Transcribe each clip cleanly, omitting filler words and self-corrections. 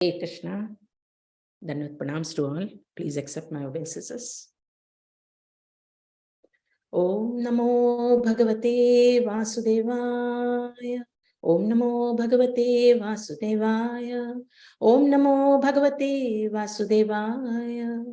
Hare Krishna. Dandavat pranams to all. Please accept my obeisances. Om Namo Bhagavate Vasudevaya. Om Namo Bhagavate Vasudevaya. Om Namo Bhagavate Vasudevaya.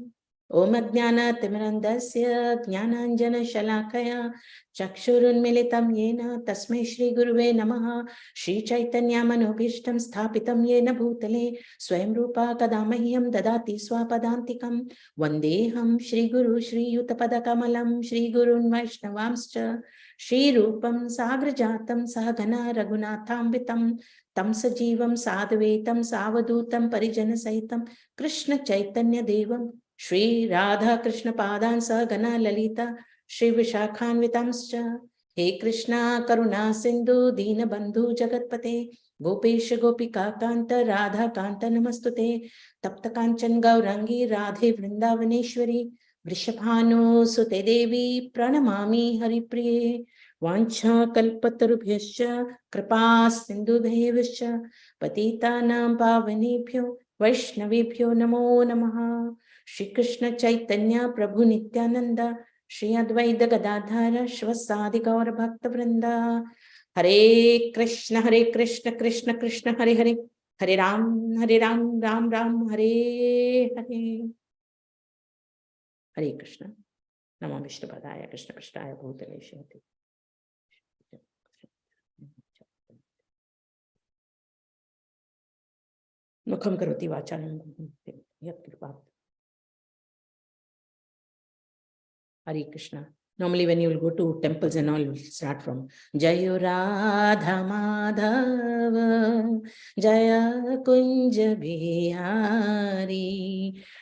Om Ajnana-timirandasya Jnananjana-shalakaya Chakshurunmilitam Yena Tasmai Shri Guruve Namaha Shri Chaitanya Manobhishtam Sthapitam Yena Bhutale Swayam Rupa Kadamahyam Dadati Swapadantikam Vandeham Shri Guru Shri Yutapada Kamalam Shri Gurun Vaishnavamscha Shri Rupam Sagrajatam Sahagana Raghunathambitam Tam Sajivam Sadhvetam Savadutam Parijana Saitam Krishna Chaitanya Devam Shri Radha Krishna Padan Sahagana Lalita Shri Vishakhanvitamscha He Krishna Karuna Sindhu Dina Bandhu Jagatpate Gopesha Gopika Kanta Radha Kanta Namastute Tapta Kanchan Gaurangi Radhe Vrindavaneshwari Vrishabhanu Sute Devi Pranamami Haripriye Vancha Kalpatarubhyascha Kripa Sindhubhyavascha Patitanam Pavanebhyo Vaishnavebhyo Namo Namaha Shri Krishna Chaitanya Prabhu Nityananda Shri Advaita Gadadhara Shvasadi Gaura Bhakta Vrinda Hare Krishna Krishna Krishna Hare Hare Hare Ram Ram Ram Hare Hare Hare Krishna Namo Vishnu Padaya Krishna Prasthaya Bhutale Shri Mukham Karoti Vachanam Yat Hare Krishna. Normally when you will go to temples and all, you will start from Jayo Radha Madhava Jaya Kunja Bihari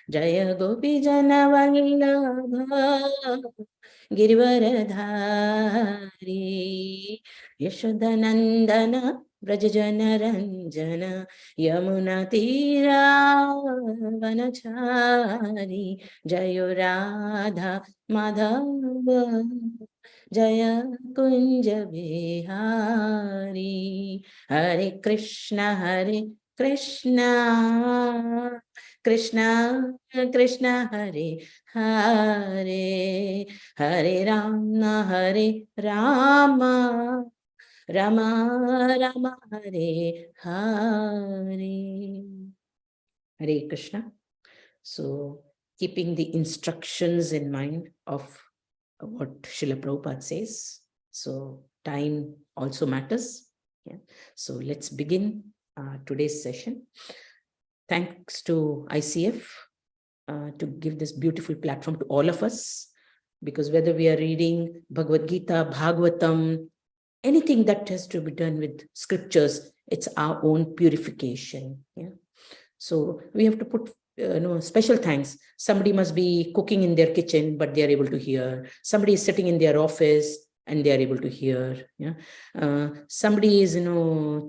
Jaya Gopi Jana Vallabha Girivaradhari Yashodanandana Vrajajana Ranjana Yamuna Tira Vanachari Jayo Radha Madhava Jaya Kunja Bihari Hare Krishna Krishna Krishna Hare Hare Hare Rama Rama Rama Hare Hare Hare Krishna. So keeping the instructions in mind of what Srila Prabhupada says. So time also matters. Yeah. So let's begin today's session. Thanks to ICF to give this beautiful platform to all of us, because whether we are reading Bhagavad Gita, Bhagavatam, anything that has to be done with scriptures, it's our own purification. Yeah. So we have to put special thanks. Somebody must be cooking in their kitchen, but they are able to hear. Somebody is sitting in their office and they are able to hear. Yeah. Somebody is,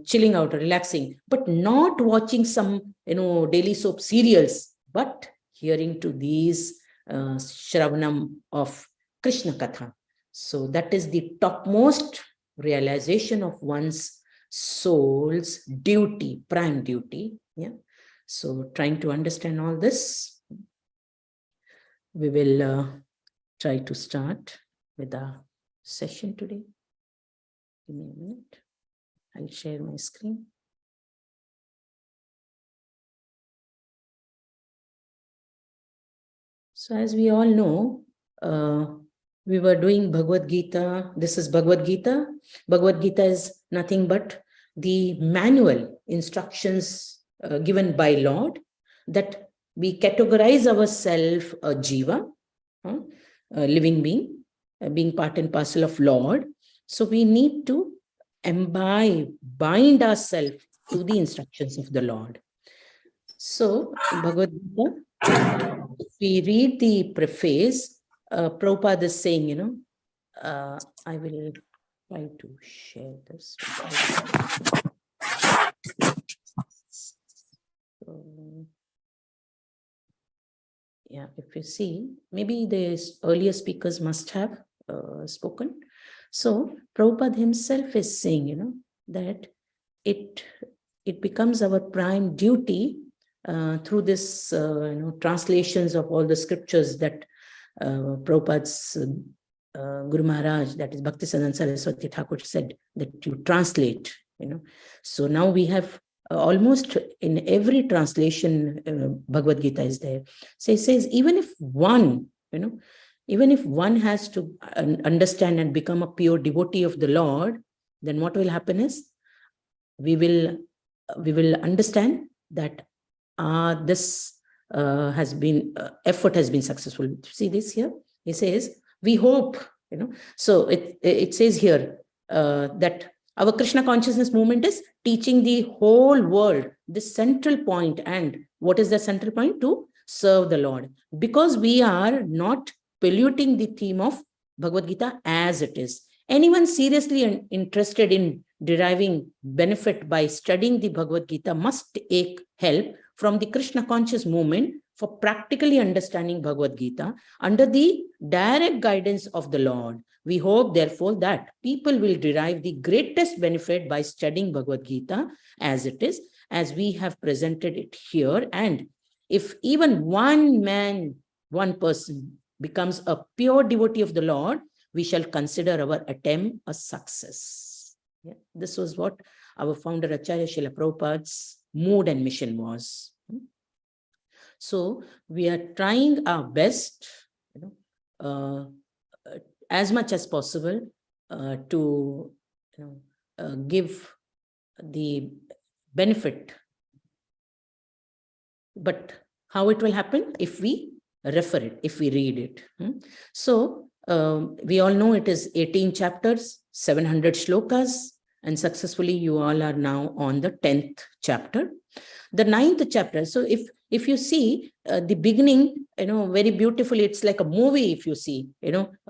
chilling out or relaxing, but not watching some, daily soap serials, but hearing to these Shravanam of Krishna Katha. So that is the topmost realization of one's soul's duty, prime duty. Yeah. So trying to understand all this, we will try to start with our session today. Give me a minute. I'll share my screen. So as we all know, we were doing Bhagavad Gita. This is Bhagavad Gita. Bhagavad Gita is nothing but the manual instructions given by Lord, that we categorize ourselves a jiva, a living being, being part and parcel of Lord. So we need to bind ourselves to the instructions of the Lord. So Bhagavad Gita, if we read the preface, Prabhupada is saying, I will try to share this. Yeah, if you see, maybe the earlier speakers must have spoken. So Prabhupada himself is saying, that it becomes our prime duty through this, translations of all the scriptures that Prabhupada's Guru Maharaj, that is Bhaktisiddhanta Saraswati Thakur, said that you translate, So now we have almost in every translation, Bhagavad Gita is there. So it says, even if one has to understand and become a pure devotee of the Lord, then what will happen is we will understand that this effort has been successful. See this here? It says, we hope, So it says here that our Krishna consciousness movement is teaching the whole world this central point. And what is the central point? To serve the Lord. Because we are not polluting the theme of Bhagavad Gita as it is. Anyone seriously interested in deriving benefit by studying the Bhagavad Gita must take help from the Krishna conscious movement for practically understanding Bhagavad Gita under the direct guidance of the Lord. We hope, therefore, that people will derive the greatest benefit by studying Bhagavad Gita as it is, as we have presented it here. And if even one person becomes a pure devotee of the Lord, we shall consider our attempt a success. Yeah. This was what our founder Acharya Srila Prabhupada's mood and mission was. So we are trying our best, as much as possible to give the benefit. But how it will happen? If we refer it, if we read it. So we all know it is 18 chapters, 700 shlokas, and successfully you all are now on the 10th chapter. The 9th chapter, so if you see the beginning, very beautifully, it's like a movie. If you see,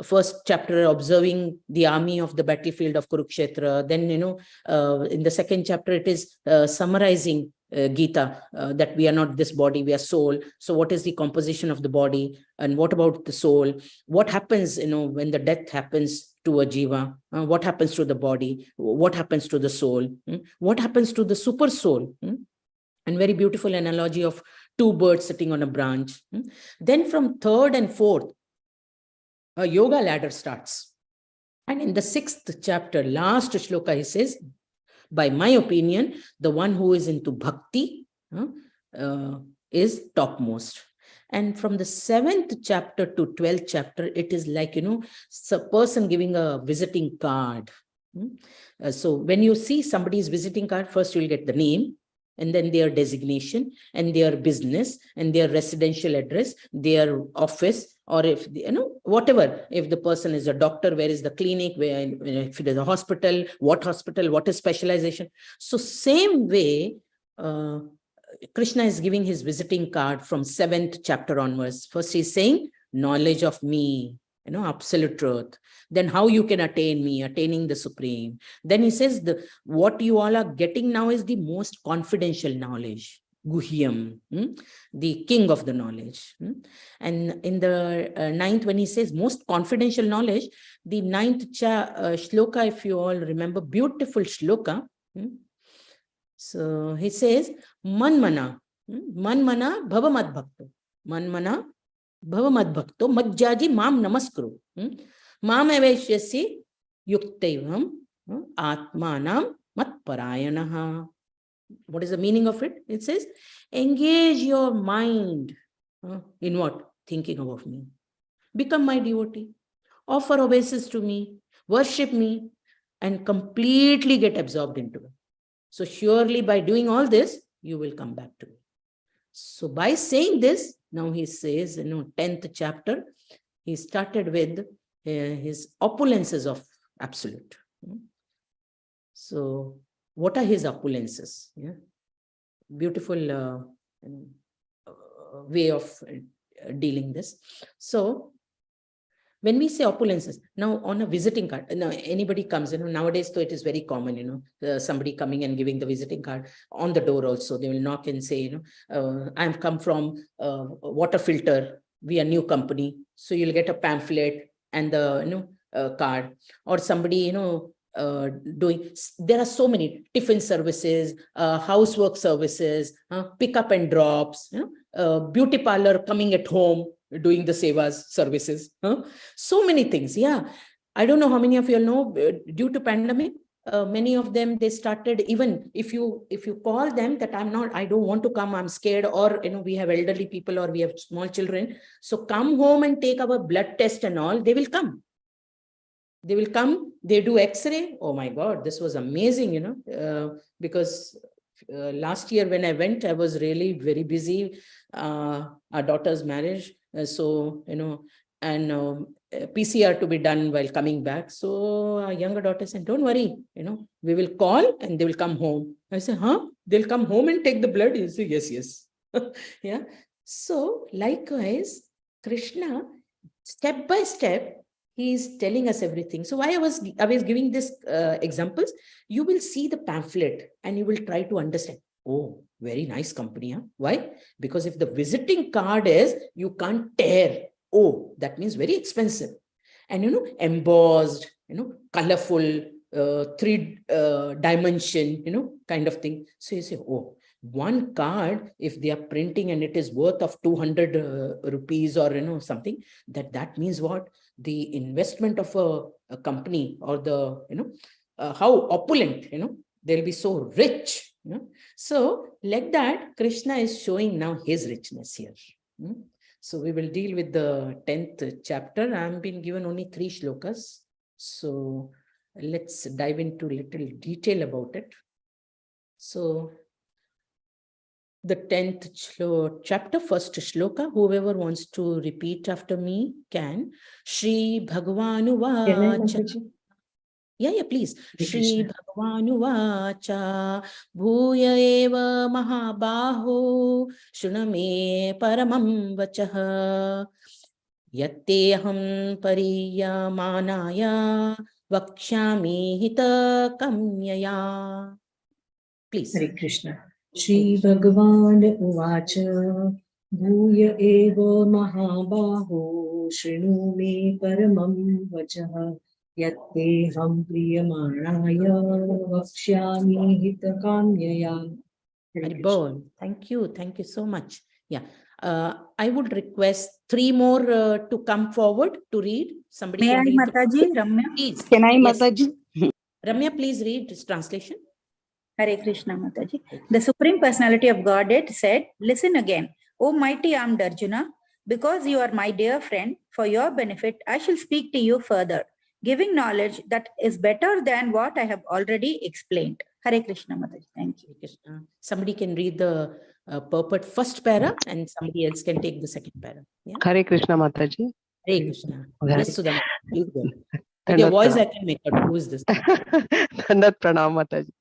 first chapter observing the army of the battlefield of Kurukshetra, then, in the second chapter, it is summarizing Gita, that we are not this body, we are soul. So what is the composition of the body? And what about the soul? What happens, when the death happens to a jiva? What happens to the body? What happens to the soul? What happens to the super soul? And very beautiful analogy of two birds sitting on a branch. Then from 3rd and 4th, a yoga ladder starts. And in the 6th chapter, last shloka, he says, by my opinion, the one who is into bhakti is topmost. And from the 7th chapter to 12th chapter, it is like, a person giving a visiting card. So when you see somebody's visiting card, first you'll get the name, and then their designation, and their business, and their residential address, their office, or if, whatever, if the person is a doctor, where is the clinic, where, if it is a hospital, what is specialization. So same way, Krishna is giving his visiting card from 7th chapter onwards. First he's saying, knowledge of me, absolute truth. Then how you can attain me, attaining the supreme. Then he says, what you all are getting now is the most confidential knowledge, Guhyam, the king of the knowledge. And in the 9th, when he says most confidential knowledge, the 9th shloka, if you all remember, beautiful shloka. So he says, Manmana bhavamad bhakto. Manmana bhavamad bhakto majjaji mam namaskru. Mam avaishyasi yuktaivam atmanam matparayanaha. What is the meaning of it? It says, engage your mind in what? Thinking about me. Become my devotee. Offer obeisance to me. Worship me. And completely get absorbed into it. So surely by doing all this, you will come back to me. So by saying this, now he says, 10th chapter, he started with his opulences of absolute. So what are his opulences? Yeah, beautiful way of dealing this. So when we say opulences, now on a visiting card, now anybody comes, nowadays, though it is very common, somebody coming and giving the visiting card on the door also, they will knock and say, I've come from water filter, we are new company. So you'll get a pamphlet and the, card, or somebody, doing, there are so many tiffin services, housework services, pick-up and drops, beauty parlor coming at home, doing the sevas services, so many things. Yeah, I don't know how many of you know, due to pandemic, many of them, they started, even if you call them that I don't want to come, I'm scared, or we have elderly people or we have small children, so come home and take our blood test and all, they will come. They will come, they do X-ray. Oh my God, this was amazing, because last year when I went, I was really very busy, our daughter's marriage. So, and PCR to be done while coming back. So our younger daughter said, don't worry, we will call and they will come home. I said, huh? They'll come home and take the blood? You say, yes, yes. Yeah. So likewise, Krishna, step by step, he is telling us everything. So why I was giving this examples, you will see the pamphlet and you will try to understand. Oh, very nice company. Huh? Why? Because if the visiting card is, you can't tear. Oh, that means very expensive. And, embossed, colorful, three dimension, kind of thing. So you say, oh, one card, if they are printing and it is worth of 200 rupees or, something, that means what? The investment of a company, or the, how opulent, they'll be so rich. So like that, Krishna is showing now his richness here. So we will deal with the 10th chapter. I've been given only 3 shlokas. So let's dive into little detail about it. So the 10th chapter, first shloka, whoever wants to repeat after me can. Shri Bhagavanu Vacha. Yeah, please. Shri Bhagavanu Vacha Bhuya eva Mahabaho Shuname Paramam Vachah Yatteham Pariyamanaya Vakshami Hita Kamyaya. Please. Hare Krishna. Shri Bhagavan Uvacha Bhuya eva Mahabaho Shrinu me Paramam Vachah Yatteham Priyamanaya Vakshyami Hitakamyaya. Haribol. Thank you so much. Yeah, I would request 3 more to come forward to read. Somebody May can I, read. Mataji, Ramya? Please. Can I, Yes. Mataji? Ramya, please read this translation. Hare Krishna, Mataji. The Supreme Personality of Godhead said, listen again, O mighty armed Arjuna, because you are my dear friend, for your benefit, I shall speak to you further, giving knowledge that is better than what I have already explained. Hare Krishna, Mataji. Thank you. Krishna. Somebody can read the purport first para and somebody else can take the second para. Yeah? Hare Krishna, Mataji. Hare Krishna. Hare. Yes, Sudama. Please go. With your voice, I can make out. Who is this? Dandat Pranam, Mataji.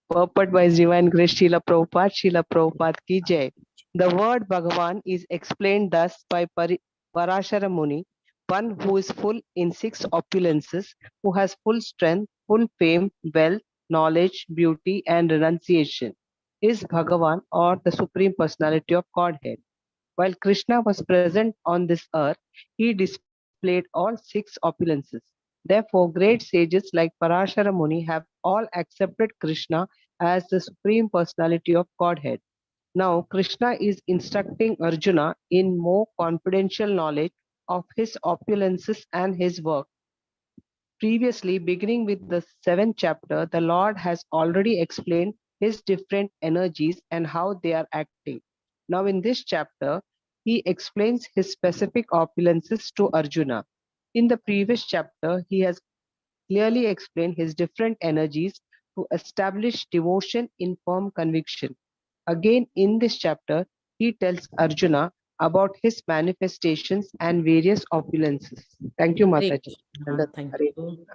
Purport by His Divine Grace Srila Prabhupada ki jai. The word Bhagavan is explained thus by Parashara Muni, one who is full in 6 opulences, who has full strength, full fame, wealth, knowledge, beauty, and renunciation, is Bhagavan, or the Supreme Personality of Godhead. While Krishna was present on this earth, he displayed all 6 opulences. Therefore, great sages like Parashara Muni have all accepted Krishna as the Supreme Personality of Godhead. Now, Krishna is instructing Arjuna in more confidential knowledge of his opulences and his work. Previously, beginning with the 7th chapter, the Lord has already explained his different energies and how they are acting. Now, in this chapter, he explains his specific opulences to Arjuna. In the previous chapter, he has clearly explained his different energies to establish devotion in firm conviction. Again, in this chapter, he tells Arjuna about his manifestations and various opulences. Thank you, Mataji. Thank you.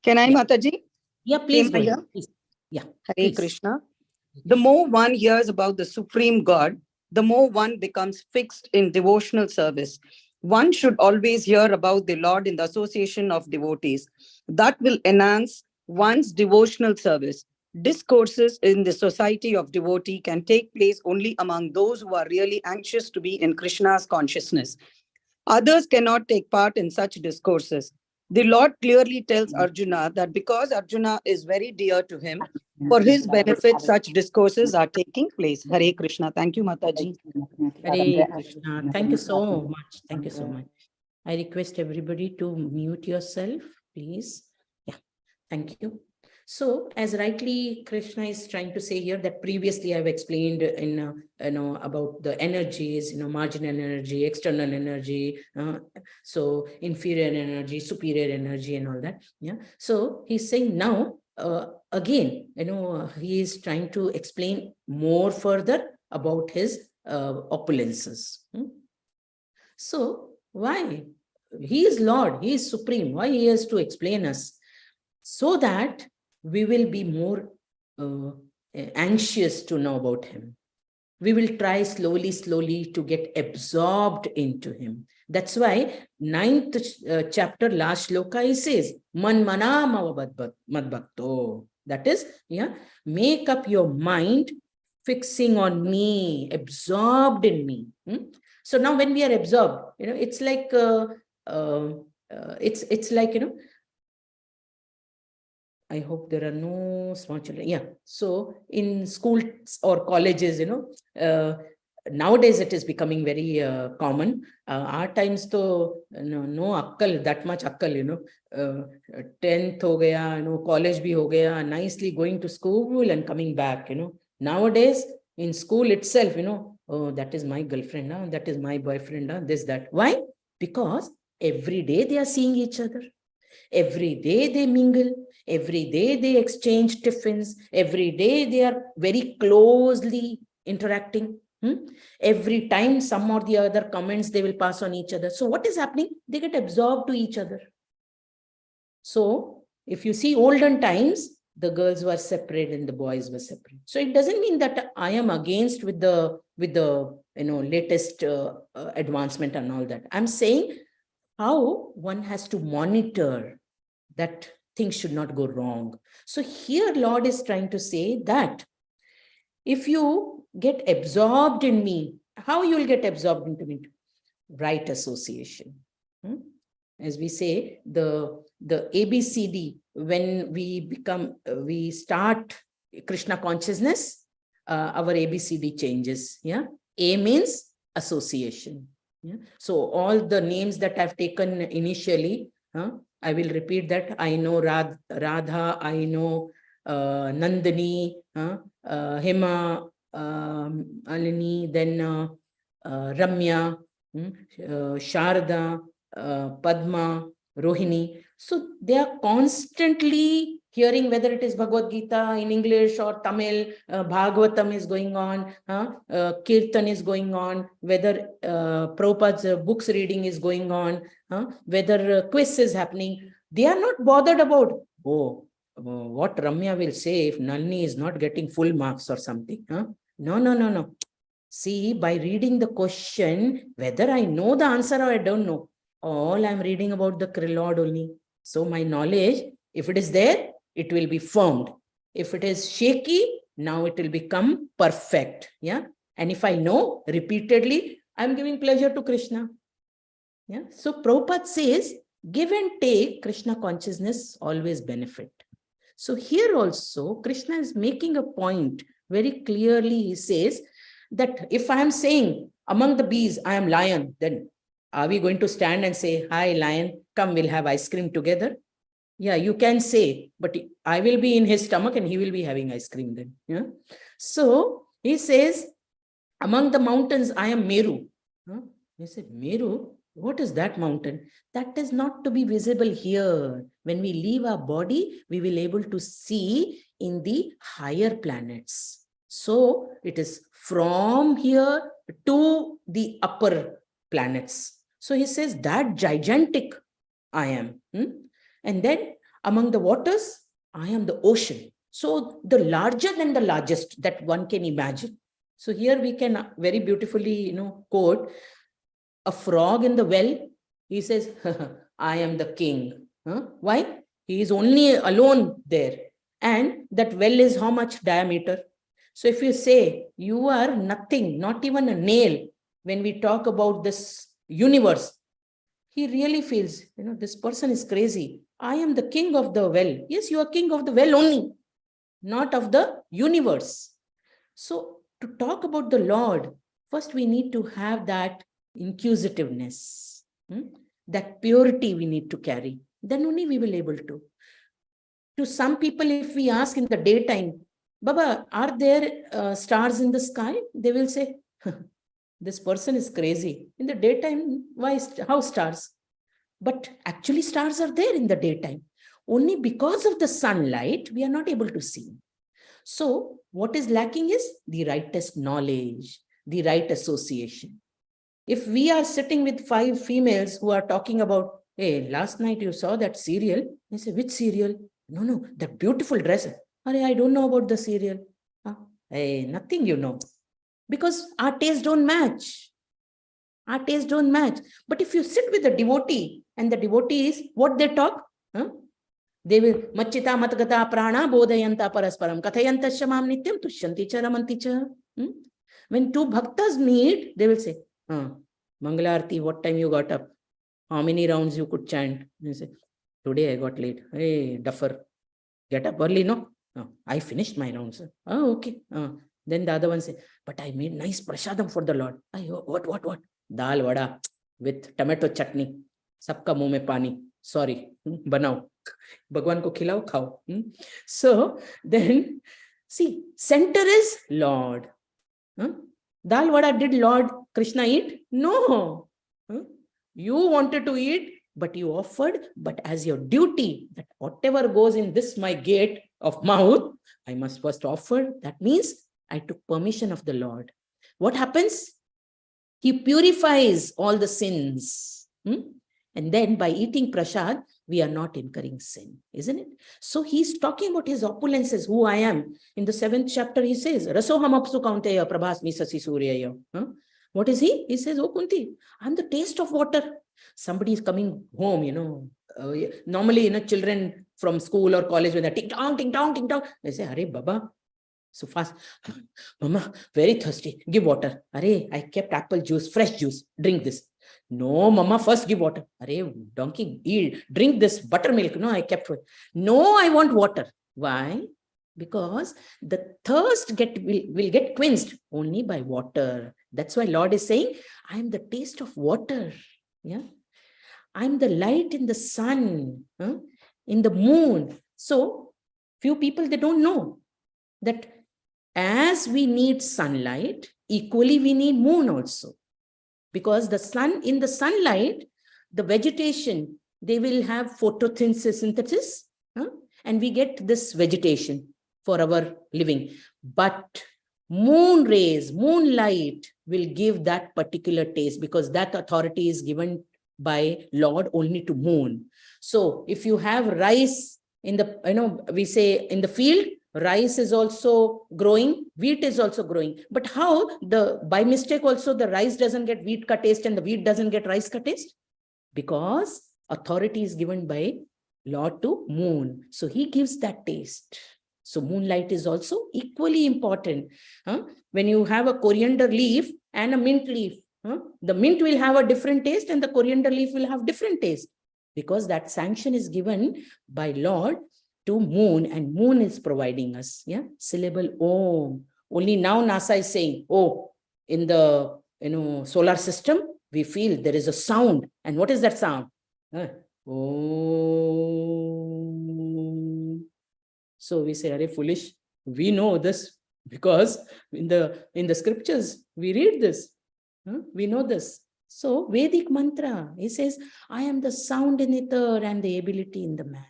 Can I, Mataji? Yeah, please go ahead. Please. Yeah. Hare Please. Krishna. The more one hears about the Supreme God, the more one becomes fixed in devotional service. One should always hear about the Lord in the association of devotees. That will enhance one's devotional service. Discourses in the society of devotee can take place only among those who are really anxious to be in Krishna's consciousness. Others cannot take part in such discourses. The Lord clearly tells Arjuna that because Arjuna is very dear to him, for his benefit, such discourses are taking place. Hare Krishna. Thank you, Mataji. Hare Krishna. Thank you so much. Thank you so much. I request everybody to mute yourself, please. Yeah, thank you. So, as rightly Krishna is trying to say here, that previously I've explained in about the energies, marginal energy, external energy, so inferior energy, superior energy, and all that. Yeah. So he's saying now again, he is trying to explain more further about his opulences. So why? He is Lord, he is supreme. Why he has to explain us? So that we will be more anxious to know about him. We will try slowly to get absorbed into him. That's why 9th chapter, last shloka, he says, Man manam madbhakto. That is, yeah, make up your mind fixing on me, absorbed in me. So now when we are absorbed, it's like, it's like, I hope there are no small children. Yeah. So in schools or colleges, nowadays it is becoming very common. Our times, though, no akkal, that much akkal, 10th ho gaya, college bhi ho gaya, nicely going to school and coming back, Nowadays, in school itself, oh, that is my girlfriend, that is my boyfriend, this, that. Why? Because every day they are seeing each other. Every day they mingle. Every day they exchange tiffins. Every day they are very closely interacting. Every time some or the other comments they will pass on each other. So what is happening? They get absorbed to each other. So if you see olden times, the girls were separate and the boys were separate. So it doesn't mean that I am against with the latest advancement and all that. I'm saying how one has to monitor that things should not go wrong. So here Lord is trying to say that if you get absorbed in me, how you will get absorbed into me? Right association. As we say, the ABCD, when we start Krishna consciousness, our ABCD changes. Yeah. A means association. Yeah. So all the names that I've taken initially, I will repeat that. I know Radha, I know Nandini, Hema, Alini, then Ramya, Sharda, Padma, Rohini. So they are constantly hearing whether it is Bhagavad Gita in English or Tamil, Bhagavatam is going on, Kirtan is going on, whether Prabhupada's books reading is going on, whether quiz is happening. They are not bothered about, what Ramya will say if Nalini is not getting full marks or something. No. See, by reading the question, whether I know the answer or I don't know, all I'm reading about the Lord only. So my knowledge, if it is there, it will be formed. If it is shaky, now it will become perfect. Yeah. And if I know repeatedly, I'm giving pleasure to Krishna. Yeah. So Prabhupada says, give and take, Krishna consciousness always benefit. So here also, Krishna is making a point very clearly. He says that if I am saying among the bees, I am lion, then are we going to stand and say, hi, lion, come, we'll have ice cream together? Yeah, you can say, but I will be in his stomach and he will be having ice cream then. Yeah. So he says, among the mountains, I am Meru. He said, Meru? What is that mountain? That is not to be visible here. When we leave our body, we will be able to see in the higher planets. So it is from here to the upper planets. So he says that gigantic I am. And then among the waters, I am the ocean. So the larger than the largest that one can imagine. So here we can very beautifully, quote, a frog in the well, he says, I am the king. Why? He is only alone there. And that well is how much diameter? So if you say you are nothing, not even a nail, when we talk about this universe, he really feels, this person is crazy. I am the king of the well. Yes, you are king of the well only, not of the universe. So to talk about the Lord, first we need to have that inquisitiveness, that purity we need to carry. Then only we will able to. To some people, if we ask in the daytime, Baba, are there stars in the sky? They will say, this person is crazy. In the daytime, how stars? But actually stars are there in the daytime. Only because of the sunlight, we are not able to see. So what is lacking is the rightest knowledge, the right association. If we are sitting with 5 females who are talking about, hey, last night you saw that serial. I say, which serial? No, that beautiful dress. I don't know about the serial. Hey, nothing you know. Because our tastes don't match. Our tastes don't match. But if you sit with a devotee, and the devotee is what they talk, they will machita matgata prana bodhayanta parasparam kathayanta shamam nityam tushyanti cha ramanti cha. When 2 bhaktas meet, they will say, Mangalarti, what time you got up? How many rounds you could chant? They say, today I got late. Hey, duffer, get up early, no? I finished my rounds. Oh, okay. Then the other one say, but I made nice prasadam for the Lord. What? Dal vada with tomato chutney. Sabka muh mein pani. Sorry, banao. Bhagwan ko khilao, khao. So then, see, center is Lord. Dal vada, did Lord Krishna eat? No. You wanted to eat, but you offered, but as your duty, that whatever goes in this my gate of mouth, I must first offer. That means I took permission of the Lord. What happens? He purifies all the sins. And then by eating prasad, we are not incurring sin, isn't it? So he's talking about his opulences, who I am. In the 7th chapter, he says, Rasoham apsu kaunteya prabhasmi sasi suryaya. What is he? He says, oh Kunti, I'm the taste of water. Somebody is coming home, normally, children from school or college, when they're ting tong, they say, Arey Baba, so fast. Mama, very thirsty. Give water. Arey, I kept apple juice, fresh juice. Drink this. No, Mama, first give water. Arey, donkey, eat, drink this buttermilk. No, I kept it. No, I want water. Why? Because the thirst will get quenched only by water. That's why Lord is saying, I am the taste of water. Yeah, I'm the light in the sun, in the moon. So few people, they don't know that as we need sunlight, equally we need moon also. Because the sun, in the sunlight, the vegetation, they will have photosynthesis, and we get this vegetation for our living. But moon rays, moonlight will give that particular taste, because that authority is given by Lord only to moon. So if you have rice in the, we say in the field, rice is also growing, wheat is also growing. But how by mistake also the rice doesn't get wheat ka taste and the wheat doesn't get rice ka taste? Because authority is given by Lord to moon. So he gives that taste. So moonlight is also equally important. When you have a coriander leaf and a mint leaf, the mint will have a different taste and the coriander leaf will have different taste, because that sanction is given by Lord to moon, and moon is providing us, syllable Om. Only now NASA is saying, oh, in the solar system, we feel there is a sound. And what is that sound? Om. So we say, are foolish? We know this because in the scriptures, we read this. We know this. So Vedic mantra, he says, I am the sound in ether and the ability in the man.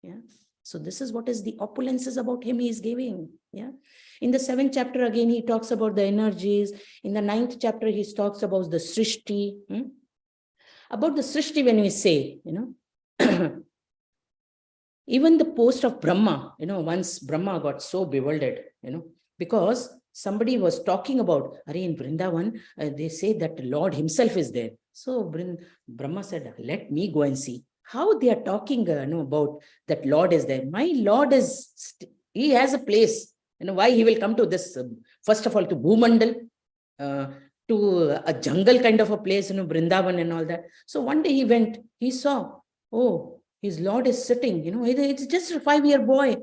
Yeah. So this is what is the opulences about him he is giving. Yeah. In the 7th chapter, again, he talks about the energies. In the 9th chapter, he talks about the Srishti. About the Srishti, when we say, even the post of Brahma, once Brahma got so bewildered, because somebody was talking about, in Vrindavan, they say that Lord himself is there. So Brahma said, let me go and see. How they are talking about that Lord is there. My Lord he has a place. Why he will come to this, first of all, to Bhumandal, to a jungle kind of a place, Vrindavan and all that. So one day he went, he saw, oh, his Lord is sitting, it's just a 5-year boy,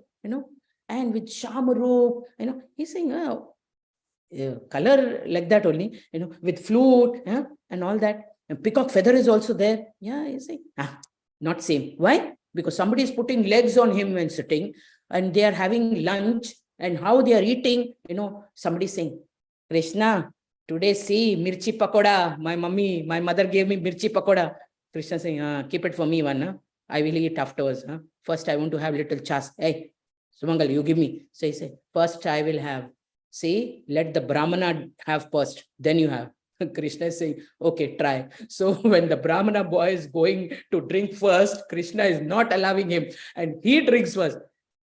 and with Shamaroop, he's saying, oh, color like that only, with flute, and all that. And peacock feather is also there. Yeah, you see, not same. Why? Because somebody is putting legs on him when sitting, and they are having lunch, and how they are eating, somebody saying, Krishna, today see mirchi pakoda. My mother gave me mirchi pakoda. Krishna saying, keep it for me one. Huh? I will eat afterwards. Huh? First, I want to have little chas. Hey, Sumangal, you give me. So he said, first I will have. See, let the Brahmana have first, then you have. Krishna is saying, okay, try. So when the Brahmana boy is going to drink first, Krishna is not allowing him, and he drinks first. I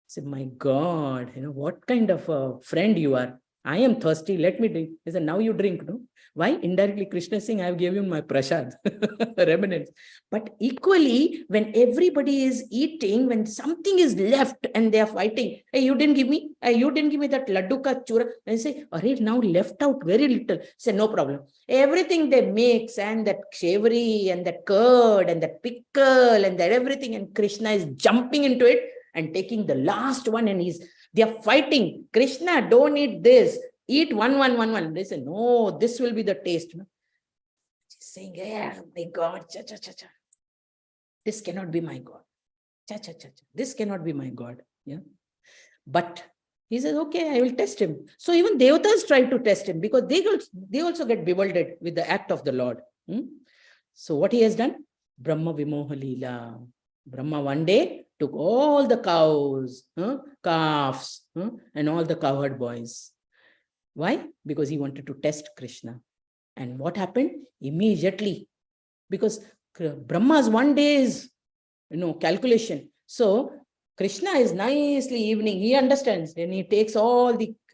said, my God, what kind of a friend you are. I am thirsty, let me drink. He said, now you drink, no? Why? Indirectly, Krishna is saying, I have given you my prasad, remnants. But equally, when everybody is eating, when something is left and they are fighting, hey, you didn't give me, hey, you didn't give me that laddu ka chura. And I say, Arey, now left out very little. Say, no problem. Everything they mix, and that savory and that curd and that pickle and that everything, and Krishna is jumping into it and taking the last one, and they are fighting. Krishna, don't eat this. Eat one. They say, no, this will be the taste. She's saying, yeah, my God, cha. This cannot be my God. Cha. This cannot be my God. Yeah. But he says, okay, I will test him. So even Devatas try to test him, because they also get bewildered with the act of the Lord. So what he has done? Brahma Vimoha Leela. Brahma one day took all the cows, calves, and all the cowherd boys. Why? Because he wanted to test Krishna. And what happened? Immediately, because Brahma's one day is, calculation. So Krishna is nicely evening, he understands, and he takes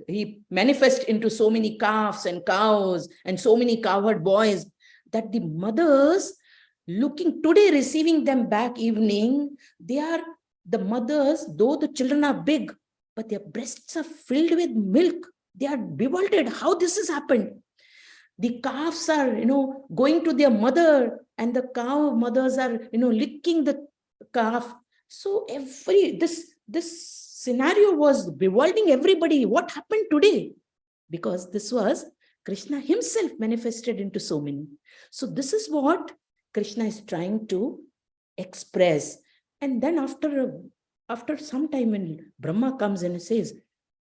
he manifests into so many calves and cows and so many cowherd boys, that the mothers looking today, receiving them back evening, the mothers, though the children are big, but their breasts are filled with milk. They are bewildered how this has happened. The calves are, going to their mother, and the cow mothers are, licking the calf. So this scenario was bewildering everybody. What happened today? Because this was Krishna himself manifested into so many. So this is what Krishna is trying to express. And then after some time, when Brahma comes and says,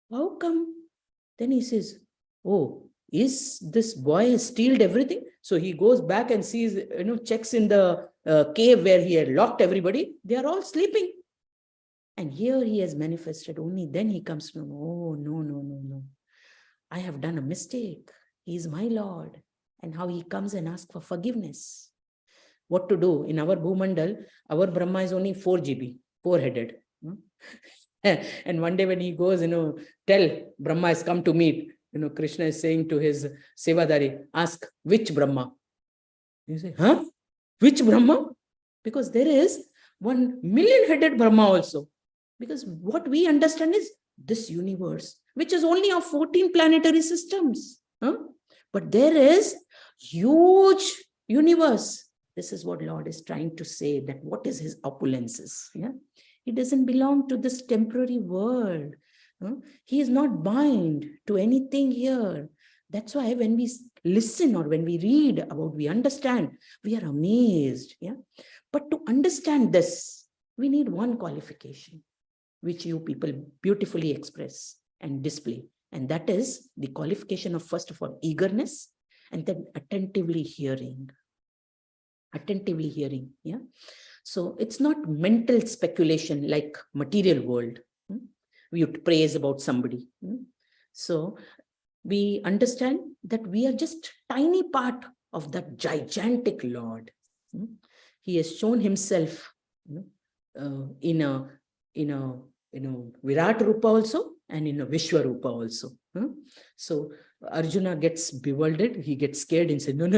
how come? Then he says, oh, is this boy stealed everything? So he goes back and sees, checks in the cave where he had locked everybody. They are all sleeping. And here he has manifested. Only then he comes to know, oh, no. I have done a mistake. He is my Lord. And how he comes and asks for forgiveness. What to do? In our Bhumandal, our Brahma is only 4 GB, 4-headed. And one day when he goes, tell Brahma has come to meet, Krishna is saying to his Sevadari, ask which Brahma. You say, huh? Which Brahma? Because there is 1 million-headed Brahma also. Because what we understand is this universe, which is only of 14 planetary systems. But there is huge universe. This is what Lord is trying to say, that what is his opulences. Yeah? He doesn't belong to this temporary world. He is not bound to anything here. That's why when we listen or when we read about, we understand, we are amazed. Yeah? But to understand this, we need one qualification, which you people beautifully express and display. And that is the qualification of, first of all, eagerness, and then attentively hearing. Attentively hearing. Yeah. So it's not mental speculation like material world. We would praise about somebody. So we understand that we are just tiny part of that gigantic Lord. He has shown himself in a Virat Rupa also, and in a Vishwa Rupa also. So Arjuna gets bewildered, he gets scared and says, no,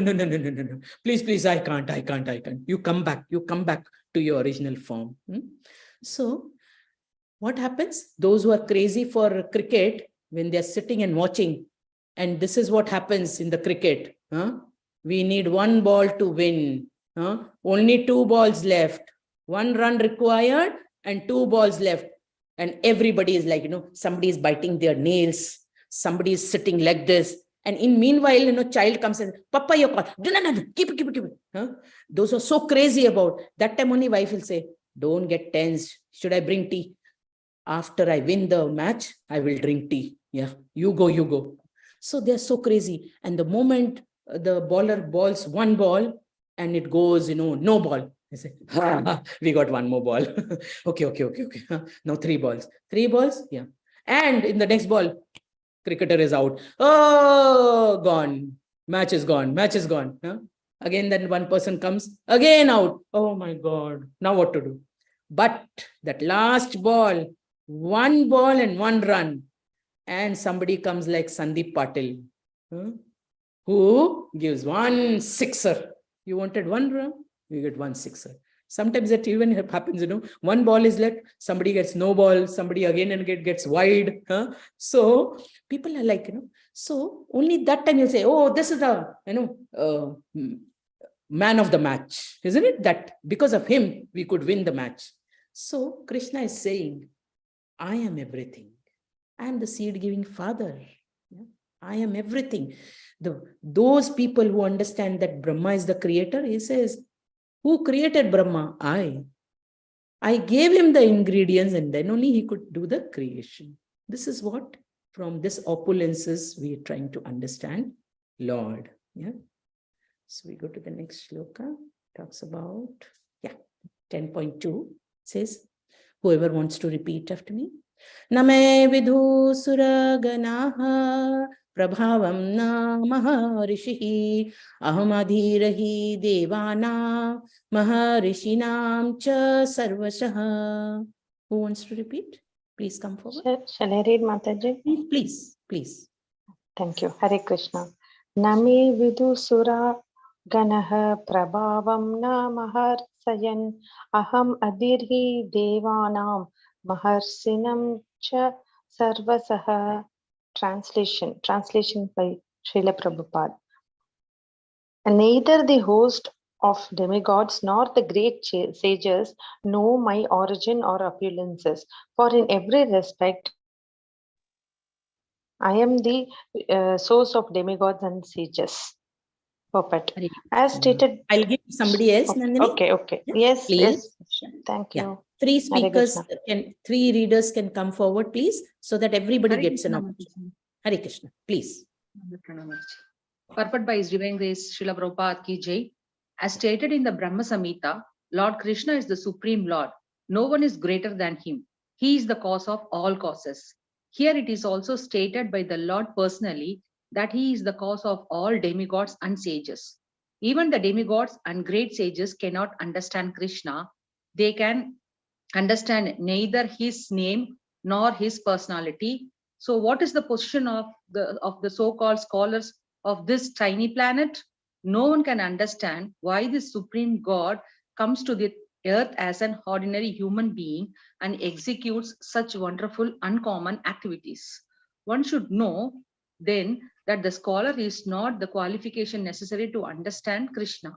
please, I can't. You come back to your original form. So what happens? Those who are crazy for cricket, when they're sitting and watching, And this is what happens in the cricket. We need one ball to win. Only 2 balls left. 1 run required and 2 balls left. And everybody is like, somebody is biting their nails. Somebody is sitting like this. And in meanwhile, child comes and, Papa, your call. No, keep it. Those are so crazy about. That time only wife will say, don't get tense. Should I bring tea? After I win the match, I will drink tea. Yeah, you go. So they're so crazy. And the moment the bowler balls 1 ball and it goes, no ball. I say, we got 1 more ball. Okay. Now 3 balls. 3 balls? Yeah. And in the next ball, cricketer is out. Oh, gone. Match is gone. Again, then one person comes, again out. Oh my God. Now what to do? But that last ball, 1 ball and 1 run. And somebody comes like Sandeep Patil, who gives 1 sixer. You wanted 1 run, you get 1 sixer. Sometimes that even happens, 1 ball is left, somebody gets no ball, somebody again and gets wide. So people are like, so only that time you'll say, oh, this is the, man of the match, isn't it? That because of him, we could win the match. So Krishna is saying, I am everything. I am the seed-giving father. I am everything. Those people who understand that Brahma is the creator, he says, who created Brahma? I gave him the ingredients and then only he could do the creation. This is what, from this opulences, we are trying to understand Lord. Yeah. So we go to the next shloka. Talks about, 10.2 says, whoever wants to repeat after me. Name vidhu suraganaha prabhavam na maharishi aham adhirahi devana maharishinam cha sarvasah. Who wants to repeat? Please come forward. Shall I read, Mataji? Please. Thank you. Hare Krishna. Name vidusura ganaha prabhavam na maharsayan aham adirhi devanam maharsinam cha sarvasaha. Translation by Srila Prabhupada. And neither the host of demigods nor the great sages know my origin or opulences, for in every respect I am the source of demigods and sages. Puppet. As stated, I'll give somebody else, Nandini. Okay. Yes, please. Yes. Thank you. 3 speakers, 3 readers can come forward, please, so that everybody gets an opportunity. Hare Krishna, please. Purport by His Divine Grace, Srila Prabhupada Ki Jai. As stated in the Brahma Samhita, Lord Krishna is the Supreme Lord. No one is greater than him. He is the cause of all causes. Here it is also stated by the Lord personally that he is the cause of all demigods and sages. Even the demigods and great sages cannot understand Krishna. They can understand neither his name nor his personality. So what is the position of the so-called scholars of this tiny planet? No one can understand why this supreme God comes to the earth as an ordinary human being and executes such wonderful, uncommon activities. One should know then that the scholar is not the qualification necessary to understand Krishna.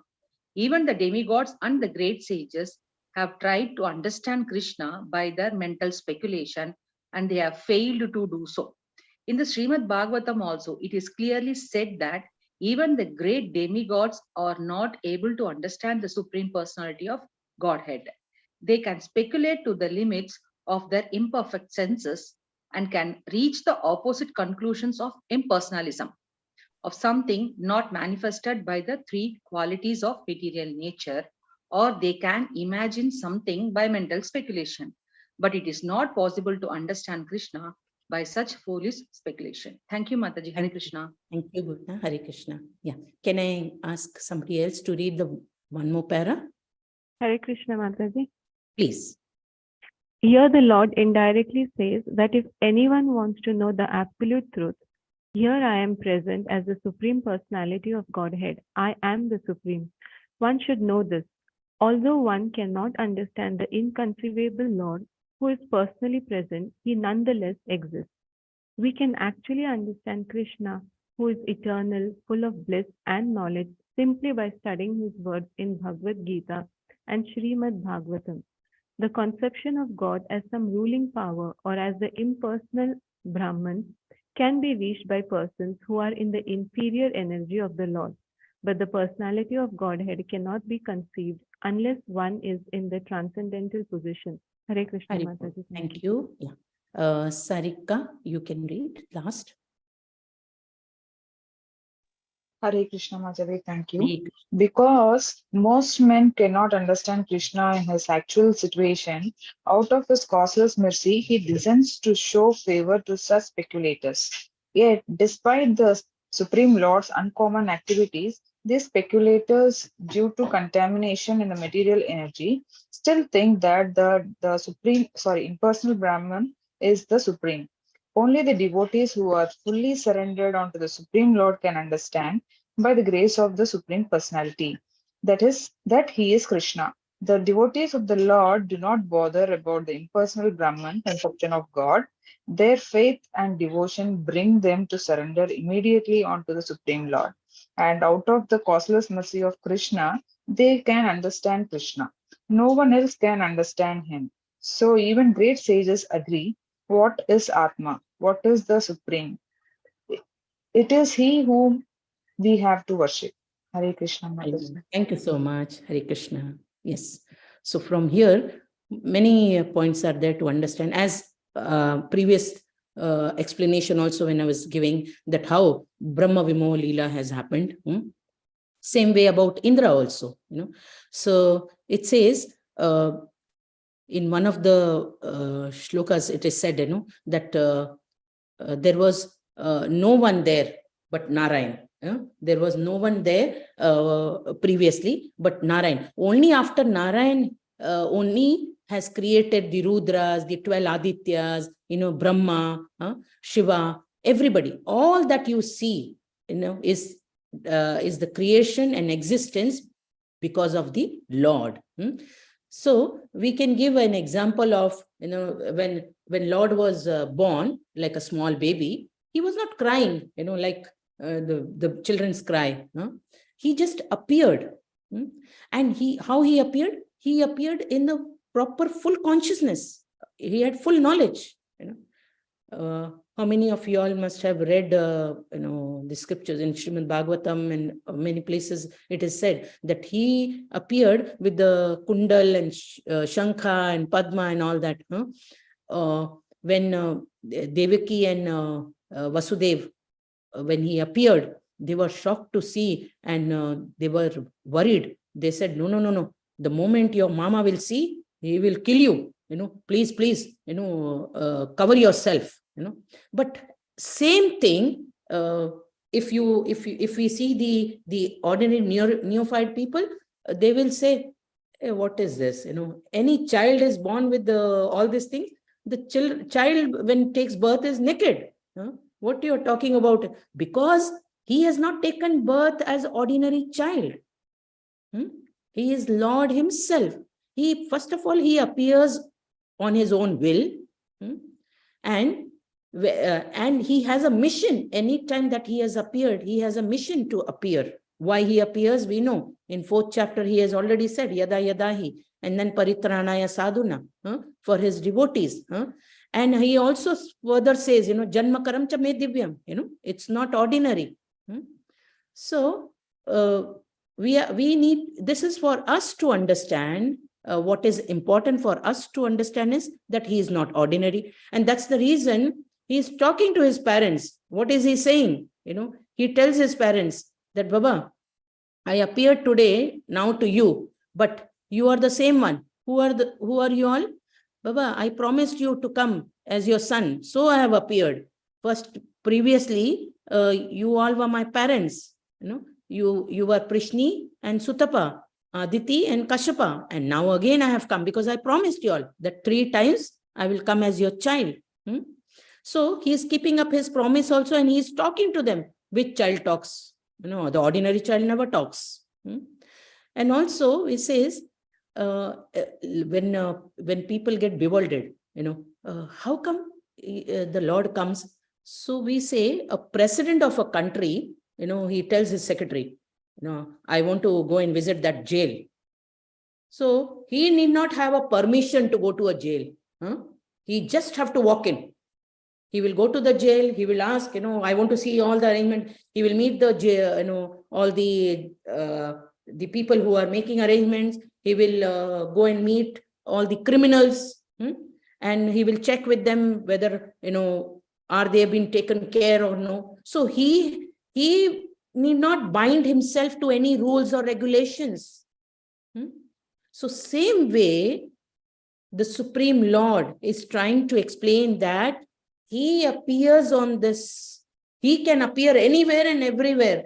Even the demigods and the great sages have tried to understand Krishna by their mental speculation, and they have failed to do so. In the Srimad Bhagavatam also, it is clearly said that even the great demigods are not able to understand the Supreme Personality of Godhead. They can speculate to the limits of their imperfect senses and can reach the opposite conclusions of impersonalism, of something not manifested by the 3 qualities of material nature, or they can imagine something by mental speculation. But it is not possible to understand Krishna by such foolish speculation. Thank you, Mataji. Hare Krishna. Thank you, Bhutta. Hare Krishna. Yeah. Can I ask somebody else to read the one more para? Hare Krishna, Mataji. Please. Here the Lord indirectly says that if anyone wants to know the absolute truth, here I am present as the Supreme Personality of Godhead. I am the Supreme. One should know this. Although one cannot understand the inconceivable Lord who is personally present, he nonetheless exists. We can actually understand Krishna who is eternal, full of bliss and knowledge, simply by studying his words in Bhagavad Gita and Srimad Bhagavatam. The conception of God as some ruling power or as the impersonal Brahman can be reached by persons who are in the inferior energy of the Lord. But the personality of Godhead cannot be conceived unless one is in the transcendental position. Hare Krishna Hari Mataji. Thank you. Yeah. Sarika, you can read last. Hare Krishna Majavi, thank you. Hare Krishna. Because most men cannot understand Krishna in his actual situation, out of his causeless mercy, he descends to show favor to such speculators. Yet, despite the Supreme Lord's uncommon activities, these speculators, due to contamination in the material energy, still think that impersonal Brahman is the Supreme. Only the devotees who are fully surrendered unto the Supreme Lord can understand, by the grace of the Supreme Personality, that is, that He is Krishna. The devotees of the Lord do not bother about the impersonal Brahman conception of God. Their faith and devotion bring them to surrender immediately onto the Supreme Lord. And out of the causeless mercy of Krishna, they can understand Krishna. No one else can understand Him. So even great sages agree, what is Atma? What is the Supreme? It is He whom we have to worship. Hare Krishna Mataji. Thank you so much, Hare Krishna. Yes. So from here, many points are there to understand. As previous explanation also when I was giving that how Brahma Vimoha Leela has happened. Same way about Indra also. So it says in one of the shlokas, it is said, that there was no one there but Narayan. There was no one there previously but Narayan. Only after Narayan only has created the Rudras, the 12 Adityas, Brahma, Shiva, everybody. All that you see, is the creation and existence because of the Lord. So we can give an example of, when Lord was born, like a small baby, he was not crying, like the children's cry. He just appeared. And how he appeared? He appeared in the proper full consciousness. He had full knowledge. How many of you all must have read, the scriptures in Srimad Bhagavatam and many places it is said that he appeared with the Kundal and Shankha and Padma and all that. When Devaki and Vasudev, when he appeared, they were shocked to see and they were worried. They said, no. The moment your mama will see, he will kill you. Please, cover yourself. But same thing. If we see the ordinary neophyte people, they will say, hey, what is this? Any child is born with all these things. The child when takes birth is naked. What you're talking about? Because he has not taken birth as ordinary child. He is Lord himself. First of all, he appears on his own will, and he has a mission. Anytime that he has appeared, he has a mission to appear. Why he appears, we know. In 4th chapter, he has already said, Yada Yadahi, and then Paritranaya Sadhuna, for his devotees. And he also further says, Janma Karam Cha Me Divyam, it's not ordinary. So, we need, this is for us to understand. What is important for us to understand is that he is not ordinary. And that's the reason he is talking to his parents. What is he saying? He tells his parents that, Baba, I appeared today now to you, but you are the same one. Who are you all? Baba, I promised you to come as your son. So I have appeared. First, previously, you all were my parents. You were Prishni and Sutapa, Aditi and Kashyapa. And now again I have come because I promised you all that 3 times I will come as your child. So he is keeping up his promise also, and he is talking to them. Which child talks? The ordinary child never talks. And also he says, when people get bewildered, how come the Lord comes So we say a president of a country, he tells his secretary, I want to go and visit that jail. So he need not have a permission to go to a jail. He just have to walk in. He will go to the jail. He will ask, I want to see all the arrangement. He will meet the jail, all the people who are making arrangements. He will go and meet all the criminals, and he will check with them whether, are they being taken care or no. So he need not bind himself to any rules or regulations. So same way, the Supreme Lord is trying to explain that he appears on this. He can appear anywhere and everywhere.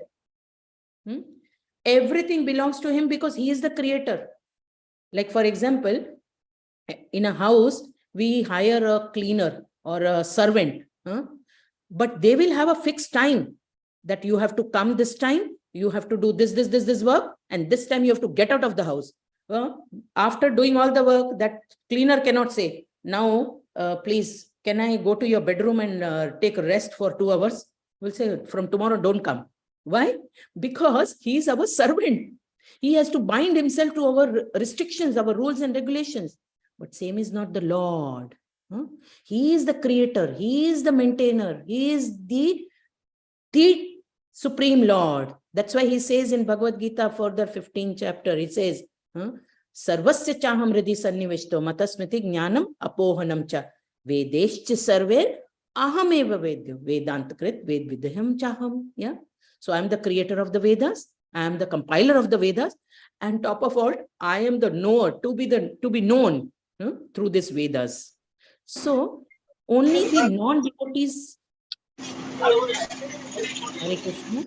Everything belongs to him because he is the creator. Like, for example, in a house, we hire a cleaner or a servant, but they will have a fixed time that you have to come this time, you have to do this work, and this time you have to get out of the house. After doing all the work, that cleaner cannot say, now, please, can I go to your bedroom and take a rest for 2 hours? We'll say, from tomorrow, don't come. Why? Because he is our servant. He has to bind himself to our restrictions, our rules and regulations. But same is not the Lord. He is the creator. He is the maintainer. He is the Supreme Lord. That's why he says in Bhagavad Gita, further 15th chapter, he says, Sarvasya chaham hridhi sannivishto matasmiti jnanam apohanam cha vedeshcha sarve aham eva vedyo vedantakrit ved vidhyam chaham. Yeah. So I'm the creator of the Vedas. I am the compiler of the Vedas. And top of all, I am the knower, to be known through this Vedas. So only the non-devotees. Hare Krishna.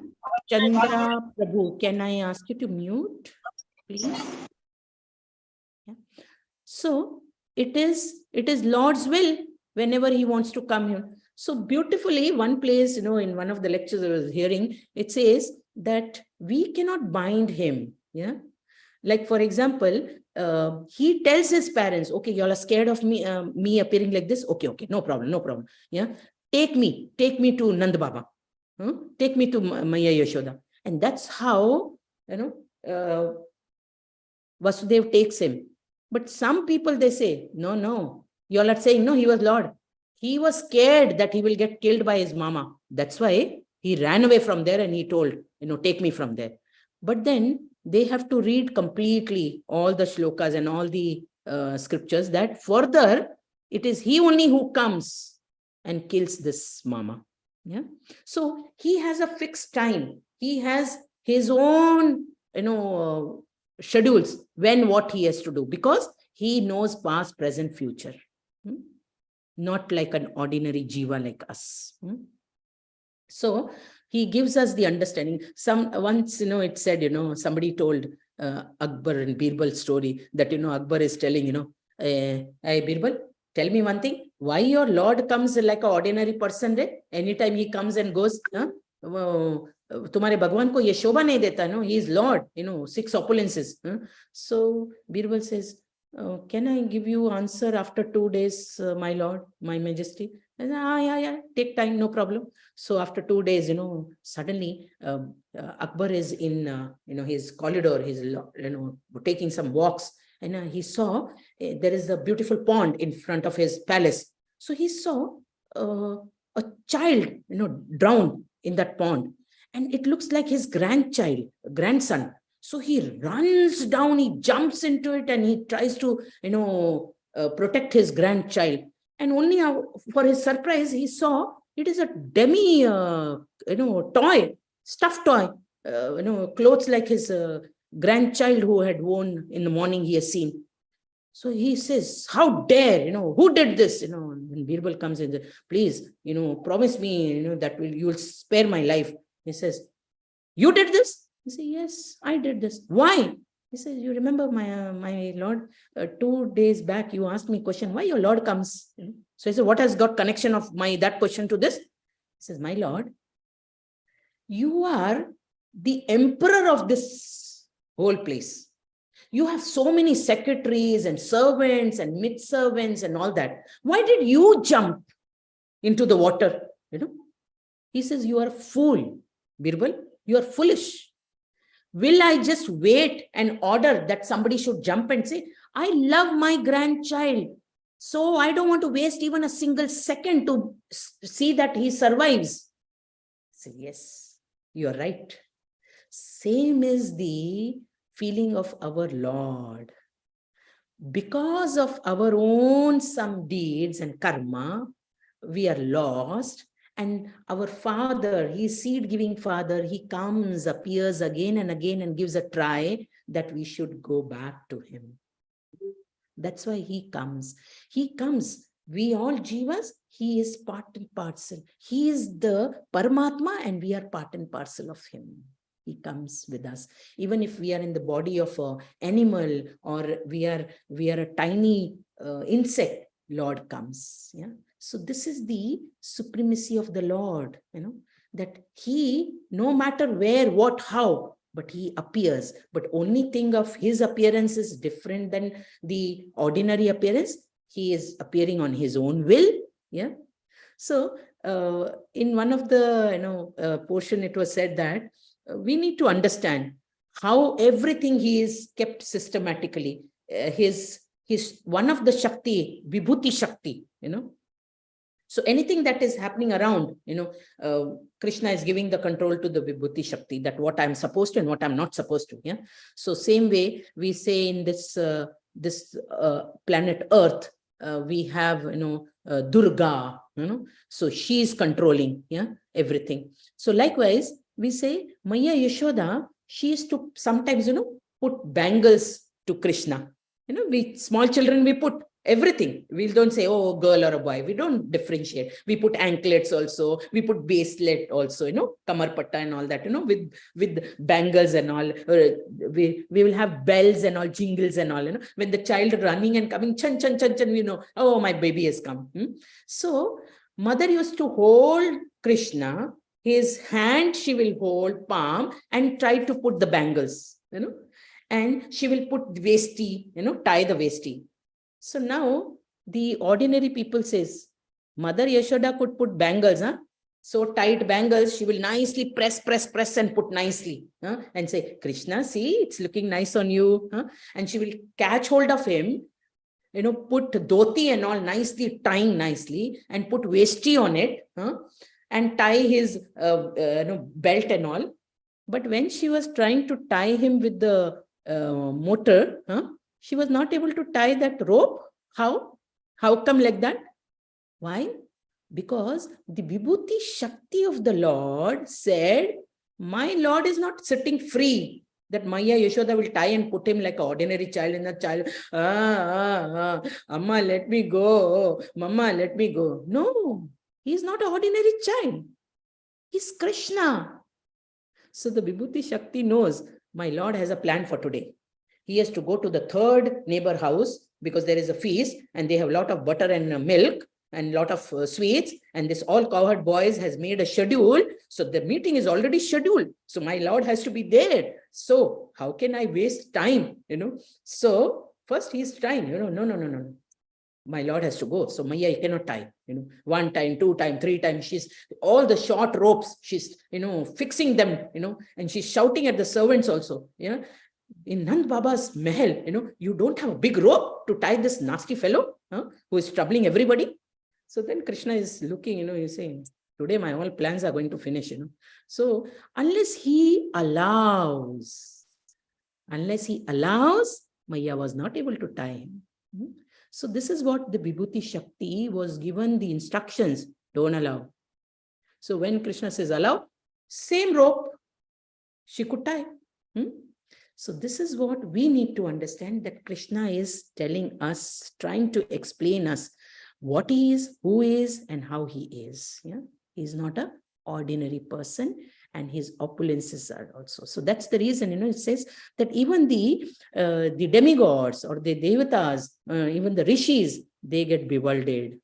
Chandra Prabhu, can I ask you to mute, please? Yeah. So it is Lord's will whenever he wants to come here. So beautifully, one place, in one of the lectures I was hearing, it says that we cannot bind him. Yeah. Like, for example, he tells his parents, okay, you all are scared of me appearing like this. Okay, no problem. Yeah. Take me to Nand Baba. Take me to Maya Yashoda. And that's how, Vasudev takes him. But some people, they say, no, you all are saying, no, he was Lord. He was scared that he will get killed by his mama. That's why he ran away from there and he told, take me from there. But then they have to read completely all the shlokas and all the scriptures that further it is he only who comes and kills this mama. Yeah. So he has a fixed time. He has his own, schedules when what he has to do, because he knows past, present, future. Not like an ordinary jiva like us. So he gives us the understanding. Once, it said, somebody told Akbar and Birbal story that, Akbar is telling, hey, Birbal, tell me one thing. Why your Lord comes like an ordinary person? Anytime he comes and goes, तुम्हारे भगवान को ये शोभा नहीं देता, no? He is Lord, 6 opulences. So Birbal says, can I give you answer after 2 days, my Lord, my Majesty? And, yeah, take time, no problem. So after 2 days, suddenly Akbar is in, his corridor, he's, taking some walks, and he saw there is a beautiful pond in front of his palace. So he saw a child, drowned in that pond, and it looks like his grandson. So he runs down, he jumps into it, and he tries to, protect his grandchild. And only for his surprise, he saw it is a demi, toy, stuffed toy, clothes like his grandchild who had worn in the morning he has seen. So he says, how dare, who did this? When Birbal comes in, please, promise me, that you will spare my life. He says, you did this? He says, yes, I did this. Why? He says, you remember, my Lord, 2 days back, you asked me a question, why your Lord comes? So he said, what has got connection of that question to this? He says, my Lord, you are the emperor of this whole place. You have so many secretaries and servants and mid servants and all that. Why did you jump into the water? He says, you are a fool, Birbal, you are foolish. Will I just wait and order that somebody should jump and say, I love my grandchild, so I don't want to waste even a single second to see that he survives. So yes, you are right. Same is the feeling of our Lord. Because of our own some deeds and karma, we are lost. And our Father, He's seed-giving Father, He comes, appears again and again and gives a try that we should go back to Him. That's why He comes. He comes. We all jivas, He is part and parcel. He is the Paramatma and we are part and parcel of Him. He comes with us. Even if we are in the body of an animal or we are a tiny insect, Lord comes. Yeah. So this is the supremacy of the Lord, that He, no matter where, what, how, but He appears. But only thing of His appearance is different than the ordinary appearance. He is appearing on His own will. Yeah. So in one of the portion, it was said that we need to understand how everything He is kept systematically. His one of the Shakti, Vibhuti Shakti, So anything that is happening around, Krishna is giving the control to the Vibhuti Shakti, that what I'm supposed to and what I'm not supposed to. Yeah. So same way we say in this planet Earth, we have Durga, so she is controlling everything. So likewise we say Maya Yashoda, she is to sometimes put bangles to Krishna. We small children, we put everything. We don't say, oh, girl or a boy. We don't differentiate. We put anklets also. We put bracelet also, kamar patta and all that, with bangles and all. We will have bells and all, jingles and all, When the child running and coming, chan, chan, chan, chan, we know, oh, my baby has come. So mother used to hold Krishna, his hand she will hold, palm, and try to put the bangles, and she will put vesti, tie the vesti. So now the ordinary people says, Mother Yashoda could put bangles, so tight bangles, she will nicely press and put nicely, and say, Krishna, see, it's looking nice on you. And she will catch hold of him, put dhoti and all nicely, tying nicely, and put vesti on it, and tie his belt and all. But when she was trying to tie him with the motor, she was not able to tie that rope. How? How come like that? Why? Because the Vibhuti Shakti of the Lord said, my Lord is not sitting free, that Maya Yashoda will tie and put him like an ordinary child, and the child, Amma, let me go. Mama, let me go. No, he is not an ordinary child. He's Krishna. So the Vibhuti Shakti knows, my Lord has a plan for today. He has to go to the third neighbor house because there is a feast and they have a lot of butter and milk and a lot of sweets. And this all cowherd boys has made a schedule. So the meeting is already scheduled. So my Lord has to be there. So how can I waste time? So first he is trying, no. My Lord has to go. So Maya, you cannot tie, 1 time, 2 time, 3 times. She's all the short ropes. She's, fixing them, and she's shouting at the servants also. In Nand Baba's Mahal, you don't have a big rope to tie this nasty fellow who is troubling everybody. So then Krishna is looking, he's saying, today my all plans are going to finish, So unless he allows, Maya was not able to tie him. So this is what the Vibhuti Shakti was given the instructions, don't allow. So when Krishna says allow, same rope, she could tie. So this is what we need to understand, that Krishna is telling us, trying to explain us what he is, who is, and how he is. Yeah, he's not an ordinary person, and his opulences are also. So that's the reason, it says that even the demigods or the devatas, even the rishis, they get bewildered.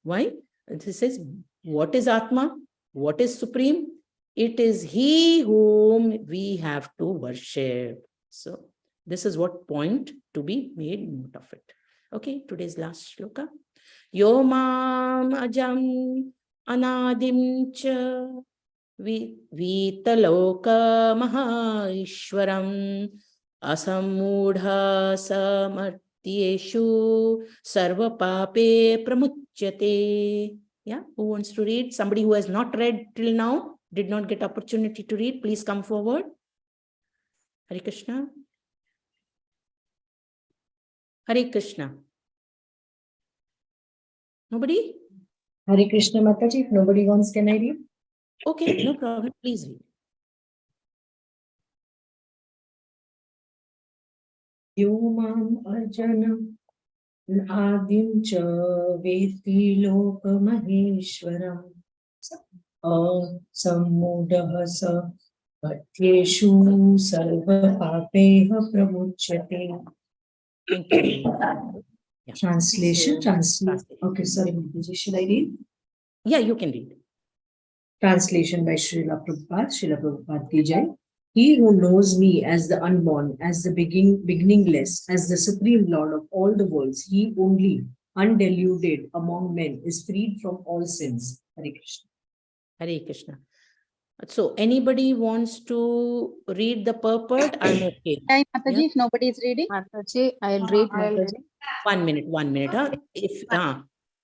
Why? It says, what is Atma? What is Supreme? It is he whom we have to worship. So this is what point to be made note of it. Okay, today's last shloka. Yo mam ajam anadim cha Vitaloka Mahaishwaram Asamudha Samartyeshu Sarva Pape Pramuchyate. Yeah, who wants to read? Somebody who has not read till now, did not get opportunity to read, please come forward. Hare Krishna. Hare Krishna. Nobody? Hare Krishna Mataji, if nobody wants, can I read? Okay, no problem. Please read. Yomam Arjanam Adim cha Veti Loka Maheshwaram Sammudah sa Patyeshu Sarva Papeha Pramuchyate. Thank you. Yeah. Translation. Translation. Okay, sorry, Mataji, should I read? Yeah, you can read. Translation by Srila Prabhupada, Srila Prabhupada ki Jai. He who knows me as the unborn, as the beginningless, as the supreme Lord of all the worlds, he only, undiluted among men, is freed from all sins. Hare Krishna. Hare Krishna. So anybody wants to read the purport? I'm okay. Hi, Mataji, Yeah. if nobody is reading. Mataji, I'll read. Mataji. 1 minute. Huh? If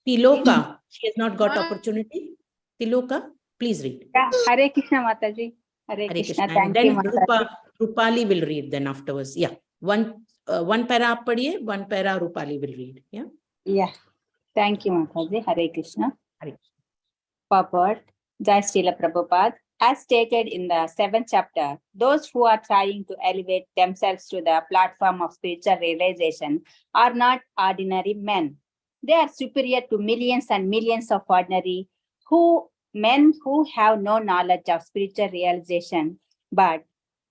Tiloka, she has not got opportunity. Tiloka, please read. Yeah, Hare Krishna, Mataji. Hare Hare Krishna. Krishna. And Thank you, then Mataji. Rupali will read then afterwards. Yeah. One para aap padiye, one para Rupali will read. Yeah. Yeah, thank you, Mataji. Hare Krishna. Hare Krishna. Purport. Jai Srila Prabhupada. As stated in the 7th chapter, those who are trying to elevate themselves to the platform of spiritual realization are not ordinary men. They are superior to millions and millions of ordinary men who have no knowledge of spiritual realization. But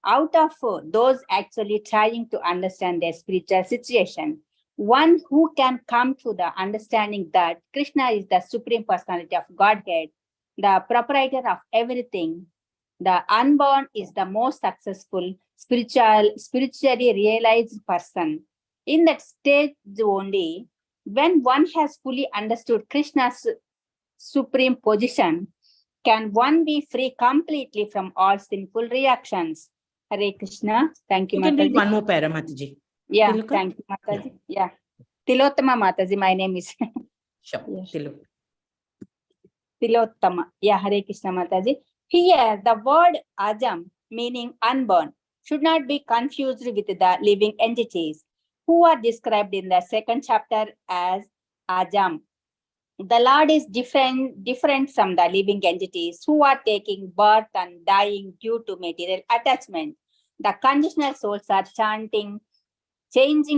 out of those actually trying to understand their spiritual situation, one who can come to the understanding that Krishna is the Supreme Personality of Godhead, the proprietor of everything, the unborn is the most successful spiritually realized person. In that stage only, when one has fully understood Krishna's supreme position, can one be free completely from all sinful reactions. Hare Krishna. Thank you, You can read Mataji. one more para, Mataji. Yeah, Tiloka? thank you, Mataji. Yeah. Tilottama Mataji, my name is. Sure. Yes. Tiloka. Tilottama. Yeah, Hare Krishna Mataji. Here, the word Ajam, meaning unborn, should not be confused with the living entities who are described in the 2nd chapter as Ajam. The Lord is different from the living entities who are taking birth and dying due to material attachment. The conditional souls are changing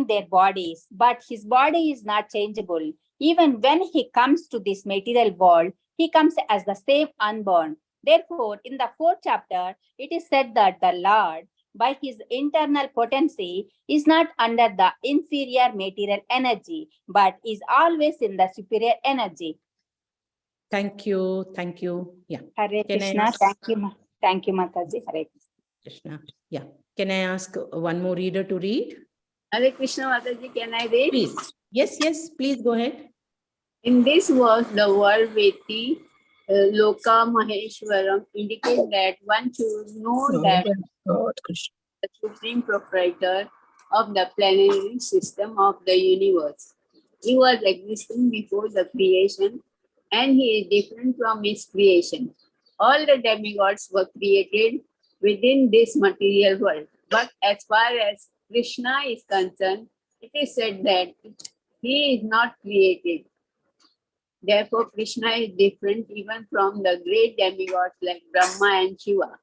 their bodies, but his body is not changeable. Even when he comes to this material world, he comes as the same unborn. Therefore, in the 4th chapter, it is said that the Lord, by his internal potency, is not under the inferior material energy, but is always in the superior energy. Thank you. Thank you. Yeah. Hare Can I Krishna. ask- Thank you, Mataji. Hare Krishna. Yeah. Can I ask one more reader to read? Hare Krishna Mataji, can I read? Please. Yes, please go ahead. In this verse, the word Veti, Loka Maheshwaram indicates that one should know that the supreme proprietor of the planetary system of the universe. He was existing before the creation and he is different from his creation. All the demigods were created within this material world. But as far as Krishna is concerned, it is said that he is not created. Therefore, Krishna is different even from the great demigods like Brahma and Shiva.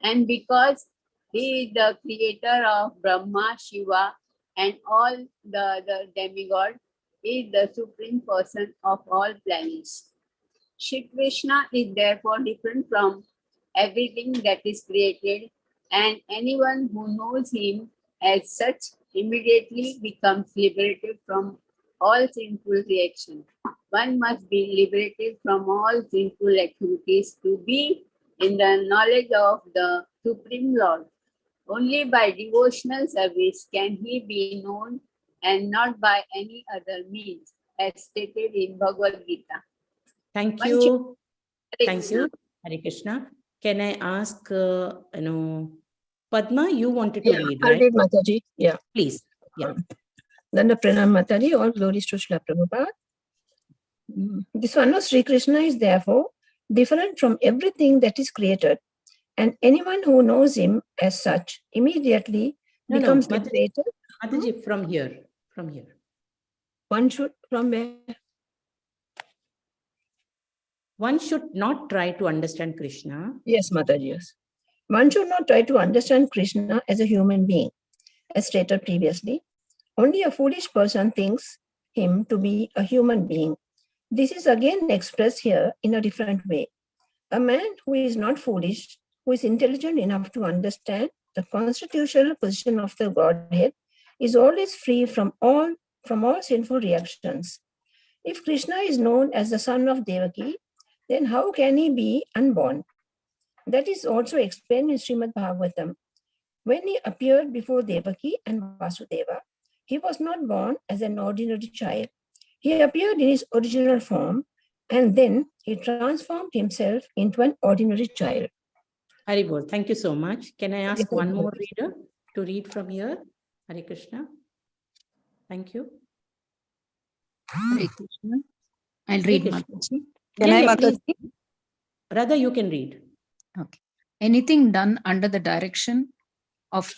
And because he is the creator of Brahma, Shiva, and all the demigods, he is the supreme person of all planets. Shri Krishna is therefore different from everything that is created, and anyone who knows him as such immediately becomes liberated from all sinful reaction. One must be liberated from all sinful activities to be in the knowledge of the Supreme Lord. Only by devotional service can he be known and not by any other means, as stated in Bhagavad Gita. Thank One you. Hare Thank Krishna. you. Hare Krishna. can I ask, Padma, you wanted to read, I'll right? read, Mataji. Yeah. Please. Yeah. Danda Pranam Mataji, all glories to Srila Prabhupada. This one was Sri Krishna is therefore different from everything that is created, and anyone who knows him as such immediately becomes liberated. Mataji, from here. One should, from where? One should not try to understand Krishna. Yes, Mataji, yes. One should not try to understand Krishna as a human being, as stated previously. Only a foolish person thinks him to be a human being. This is again expressed here in a different way. A man who is not foolish, who is intelligent enough to understand the constitutional position of the Godhead, is always free from all sinful reactions. If Krishna is known as the son of Devaki, then how can he be unborn? That is also explained in Srimad Bhagavatam. When he appeared before Devaki and Vasudeva, he was not born as an ordinary child. He appeared in his original form, and then he transformed himself into an ordinary child. Haribol, thank you so much. Can I ask one more reader to read from here? Hare Krishna. Thank you. Hare Krishna. I'll read, Mataji. Can I, Mataji? Radha, you can read. Okay. Anything done under the direction of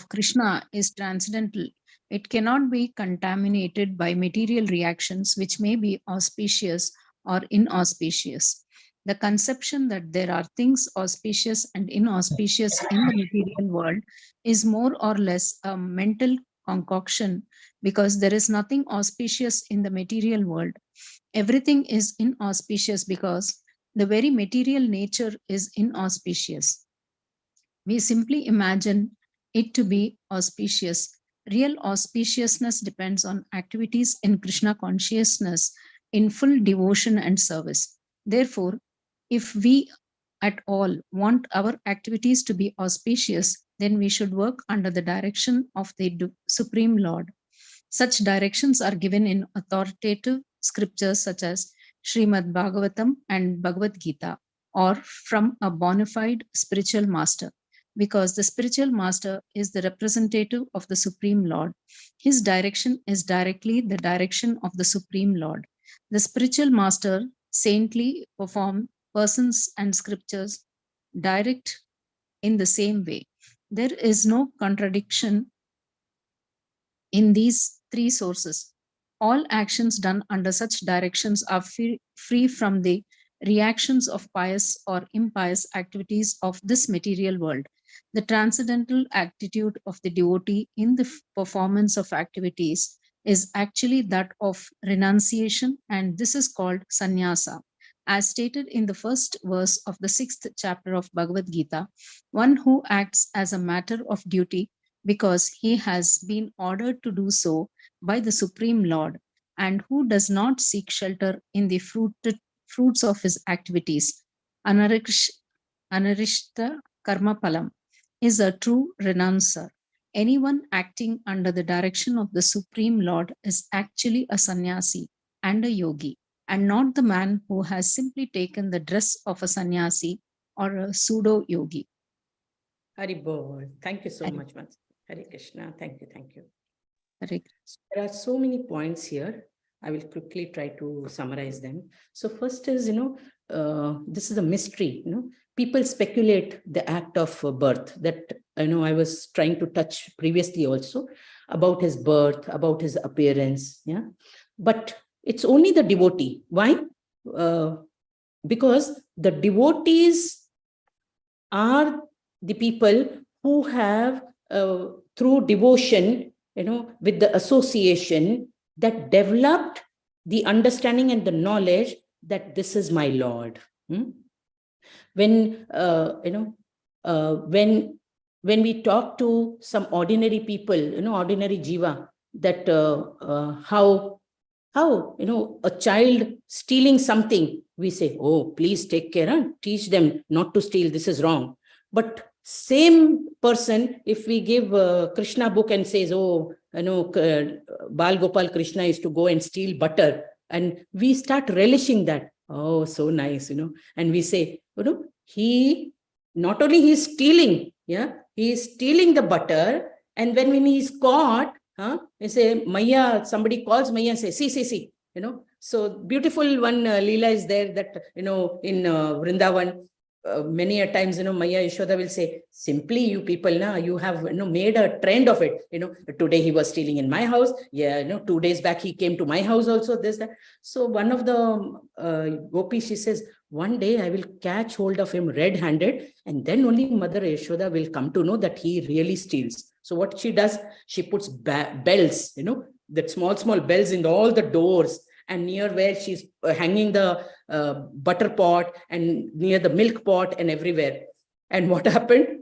Krishna is transcendental. It cannot be contaminated by material reactions, which may be auspicious or inauspicious. The conception that there are things auspicious and inauspicious in the material world is more or less a mental concoction, because there is nothing auspicious in the material world. Everything is inauspicious because the very material nature is inauspicious. We simply imagine it to be auspicious. Real auspiciousness depends on activities in Krishna consciousness in full devotion and service. Therefore, if we at all want our activities to be auspicious, then we should work under the direction of the Supreme Lord. Such directions are given in authoritative scriptures such as Srimad Bhagavatam and Bhagavad Gita, or from a bona fide spiritual master, because the spiritual master is the representative of the Supreme Lord. His direction is directly the direction of the Supreme Lord. The spiritual master saintly perform persons and scriptures direct in the same way. There is no contradiction in these three sources. All actions done under such directions are free from the reactions of pious or impious activities of this material world. The transcendental attitude of the devotee in the performance of activities is actually that of renunciation, and this is called sannyasa. As stated in the first verse of the 6th chapter of Bhagavad Gita, one who acts as a matter of duty because he has been ordered to do so by the Supreme Lord, and who does not seek shelter in the fruits of his activities, anarishta karma palam, is a true renouncier. Anyone acting under the direction of the Supreme Lord is actually a sannyasi and a yogi, and not the man who has simply taken the dress of a sannyasi or a pseudo yogi. Haribol, thank you so much, Mataji. Hare Krishna. Thank you. Hare There are so many points here. I will quickly try to summarize them. So first is, this is a mystery. People speculate the act of birth that, I was trying to touch previously also about his birth, about his appearance. Yeah, but it's only the devotee. Why? Because the devotees are the people who have, through devotion, with the association, that developed the understanding and the knowledge that this is my Lord. When when we talk to some ordinary people, ordinary jiva, that how a child stealing something, we say, oh, please take care and teach them not to steal, this is wrong. But same person, if we give Krishna book and says, oh, Bal Gopal Krishna is to go and steal butter, and we start relishing that, oh, so nice, and we say, not only he's stealing, he is stealing the butter. And when he is caught, they say, Maya, somebody calls Maya and say, see, so beautiful one Leela is there that, in Vrindavan, many a times, Maya Yashoda will say, simply you people, you have, made a trend of it. Today he was stealing in my house. 2 days back, he came to my house also, this, that. So one of the gopis, she says, one day I will catch hold of him red-handed, and then only Mother Yashoda will come to know that he really steals. So what she does, she puts bells, that small bells in all the doors, and near where she's hanging the butter pot, and near the milk pot, and everywhere. And what happened?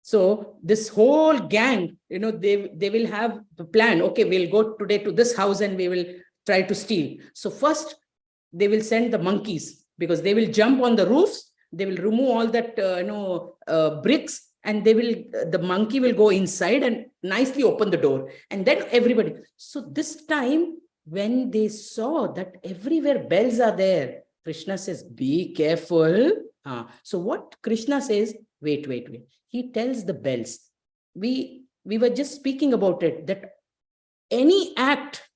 So this whole gang, they will have the plan. Okay, we'll go today to this house and we will try to steal. So first they will send the monkeys, because they will jump on the roofs. They will remove all that bricks, and the monkey will go inside and nicely open the door. And then everybody. So this time, when they saw that everywhere bells are there, Krishna says, be careful. So what Krishna says, wait. He tells the bells. We were just speaking about it, that any act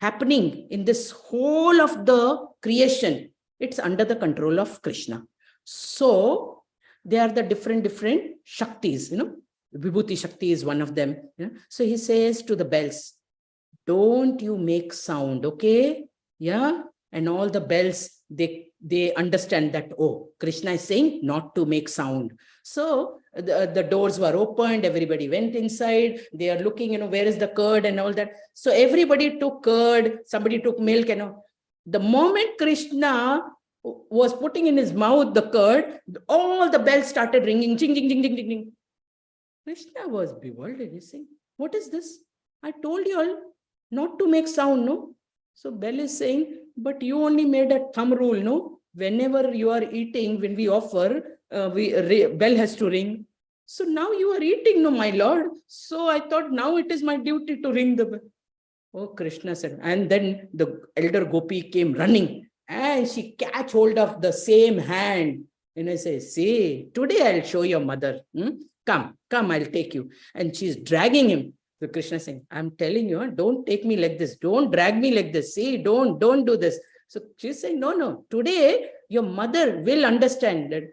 happening in this whole of the creation, it's under the control of Krishna. So they are the different Shaktis, Vibhuti Shakti is one of them. So he says to the bells, don't you make sound, okay? Yeah. And all the bells, they understand that, oh, Krishna is saying not to make sound. So the doors were opened, everybody went inside. They are looking, where is the curd and all that. So everybody took curd, somebody took milk, the moment Krishna was putting in his mouth the curd, all the bells started ringing, ding, ding, ding, ding, ding, ding. Krishna was bewildered. He's saying, what is this? I told you all not to make sound, no? So bell is saying, but you only made a thumb rule, no? Whenever you are eating, when we offer, bell has to ring. So now you are eating, no, my lord. So I thought now it is my duty to ring the bell. Oh, Krishna said, and then the elder gopi came running, and she catch hold of the same hand. And I say, see, today I'll show your mother. Come, I'll take you. And she's dragging him. So Krishna saying, I'm telling you, don't take me like this. Don't drag me like this. See, don't do this. So she's saying, no, today your mother will understand that.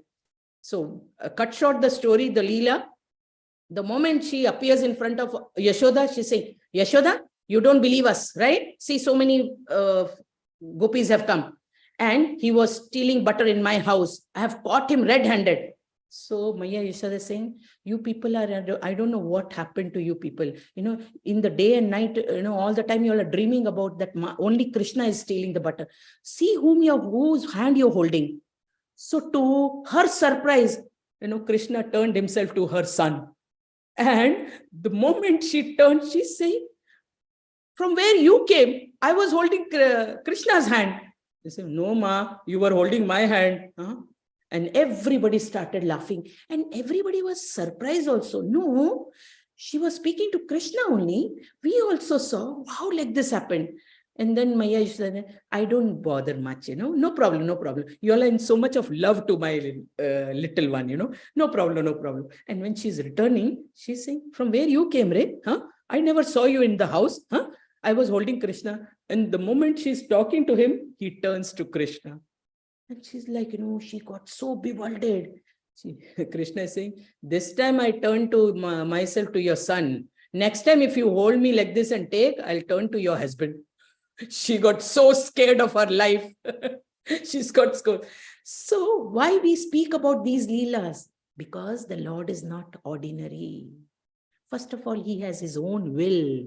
So cut short the story, the Leela. The moment she appears in front of Yashoda, she's saying, Yashoda, you don't believe us, right? See, so many gopis have come. And he was stealing butter in my house. I have caught him red-handed. So Maya Yashoda is saying, you people are, I don't know what happened to you people. In the day and night, all the time you all are dreaming about that only Krishna is stealing the butter. See whose hand you're holding. So to her surprise, Krishna turned himself to her son. And the moment she turned, she's saying, from where you came, I was holding Krishna's hand. They say, no, ma, you were holding my hand. And everybody started laughing. And everybody was surprised also. No, she was speaking to Krishna only. We also saw, wow, like this happened. And then Maya said, I don't bother much, no problem. You all are in so much of love to my little one, no problem. And when she's returning, she's saying, from where you came, Ray? I never saw you in the house. I was holding Krishna. And the moment she's talking to him, he turns to Krishna. And she's like, she got so bewildered. Krishna is saying, this time I turn to myself to your son. Next time, if you hold me like this and take, I'll turn to your husband. She got so scared of her life. She's got scared. So why we speak about these Leelas? Because the Lord is not ordinary. First of all, he has his own will.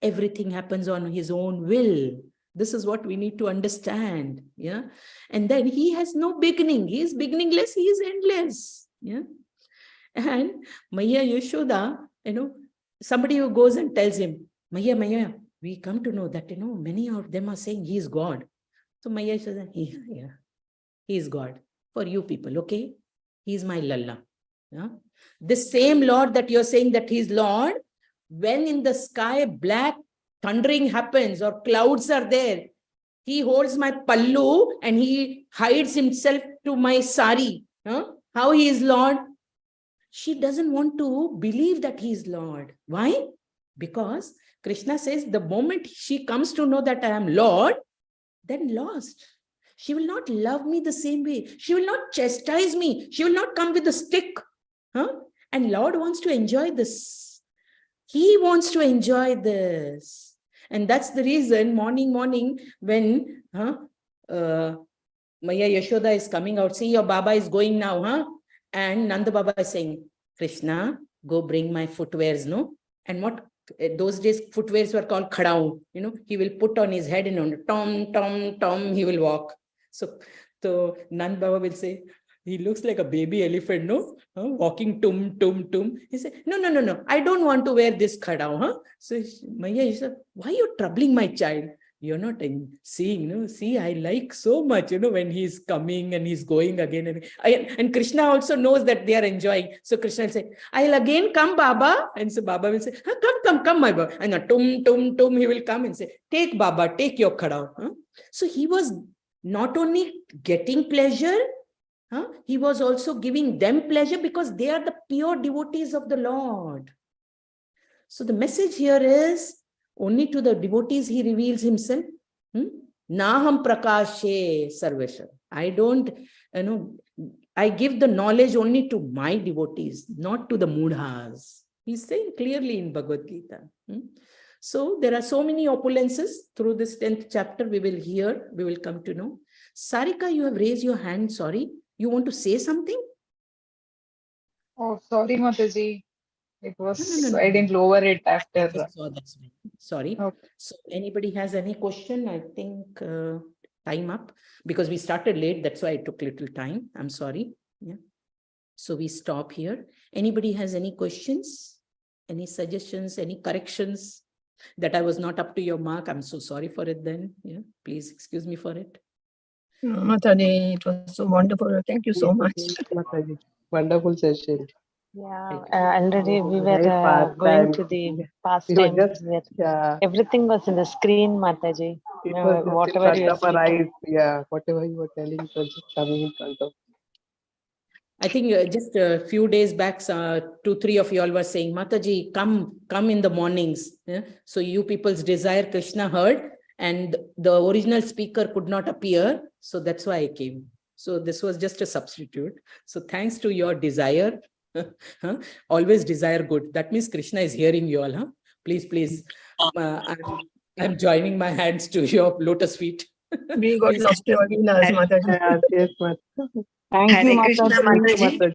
Everything happens on his own will. This is what we need to understand. Yeah. And then he has no beginning. He is beginningless. He is endless. Yeah. And Maya Yashoda, somebody who goes and tells him, Maya, we come to know that, many of them are saying he is God. So Maya says, yeah, he is God for you people. Okay. He is my Lalla. Yeah. The same Lord that you're saying that he is Lord, when in the sky black thundering happens or clouds are there, He holds my pallu and he hides himself to my sari. How he is Lord? She doesn't want to believe that he is Lord. Why? Because Krishna says the moment she comes to know that I am Lord, then lost. She will not love me the same way. She will not chastise me. She will not come with a stick. And Lord wants to enjoy this. He wants to enjoy this. And that's the reason morning when Maya Yashoda is coming out, see your Baba is going now, and Nanda Baba is saying, Krishna, go bring my footwears, no? And what those days footwears were called khadao, he will put on his head and on tom, he will walk. So Nanda Baba will say, he looks like a baby elephant, no? Walking tum. He said, no, I don't want to wear this khadao, So Maya, he said, why are you troubling my child? You're not seeing, see, I like so much, when he's coming and he's going again. And Krishna also knows that they are enjoying. So Krishna will say, I'll again come, Baba. And so Baba will say, come, my Baba. And tum, he will come and say, take Baba, take your khadao. So he was not only getting pleasure, he was also giving them pleasure because they are the pure devotees of the Lord. So the message here is, only to the devotees he reveals himself. Naham prakashe sarvesha. I don't, I give the knowledge only to my devotees, not to the mudhas. He's saying clearly in Bhagavad Gita. So there are so many opulences through this 10th chapter. We will come to know. Sarika, you have raised your hand. Sorry. You want to say something? Oh, sorry, Mataji. It was, No. I didn't lower it after. That's sorry. Okay. So anybody has any question? I think time up because we started late. That's why I took little time. I'm sorry. Yeah. So we stop here. Anybody has any questions? Any suggestions? Any corrections that I was not up to your mark? I'm so sorry for it then. Yeah. Please excuse me for it. No, Mataji, it was so wonderful. Thank you so much. Mataji. Wonderful session. Yeah, already we Very were fast going time. to the We pastime were just, where everything was in the screen, Mataji. it was just in Whatever front you are of our speaking. eyes. Yeah, whatever you were telling was just coming in front of. I think just a few days back, 2-3 of you all were saying, Mataji, come in the mornings. Yeah? So you people's desire Krishna heard and the original speaker could not appear. So that's why I came. So this was just a substitute. So thanks to your desire, always desire good. That means Krishna is hearing you all. Please. I'm joining my hands to your lotus feet. We got lost in our Mataji. Yes, Mataji. Thank you, Hare Krishna, Mataji. Mataji.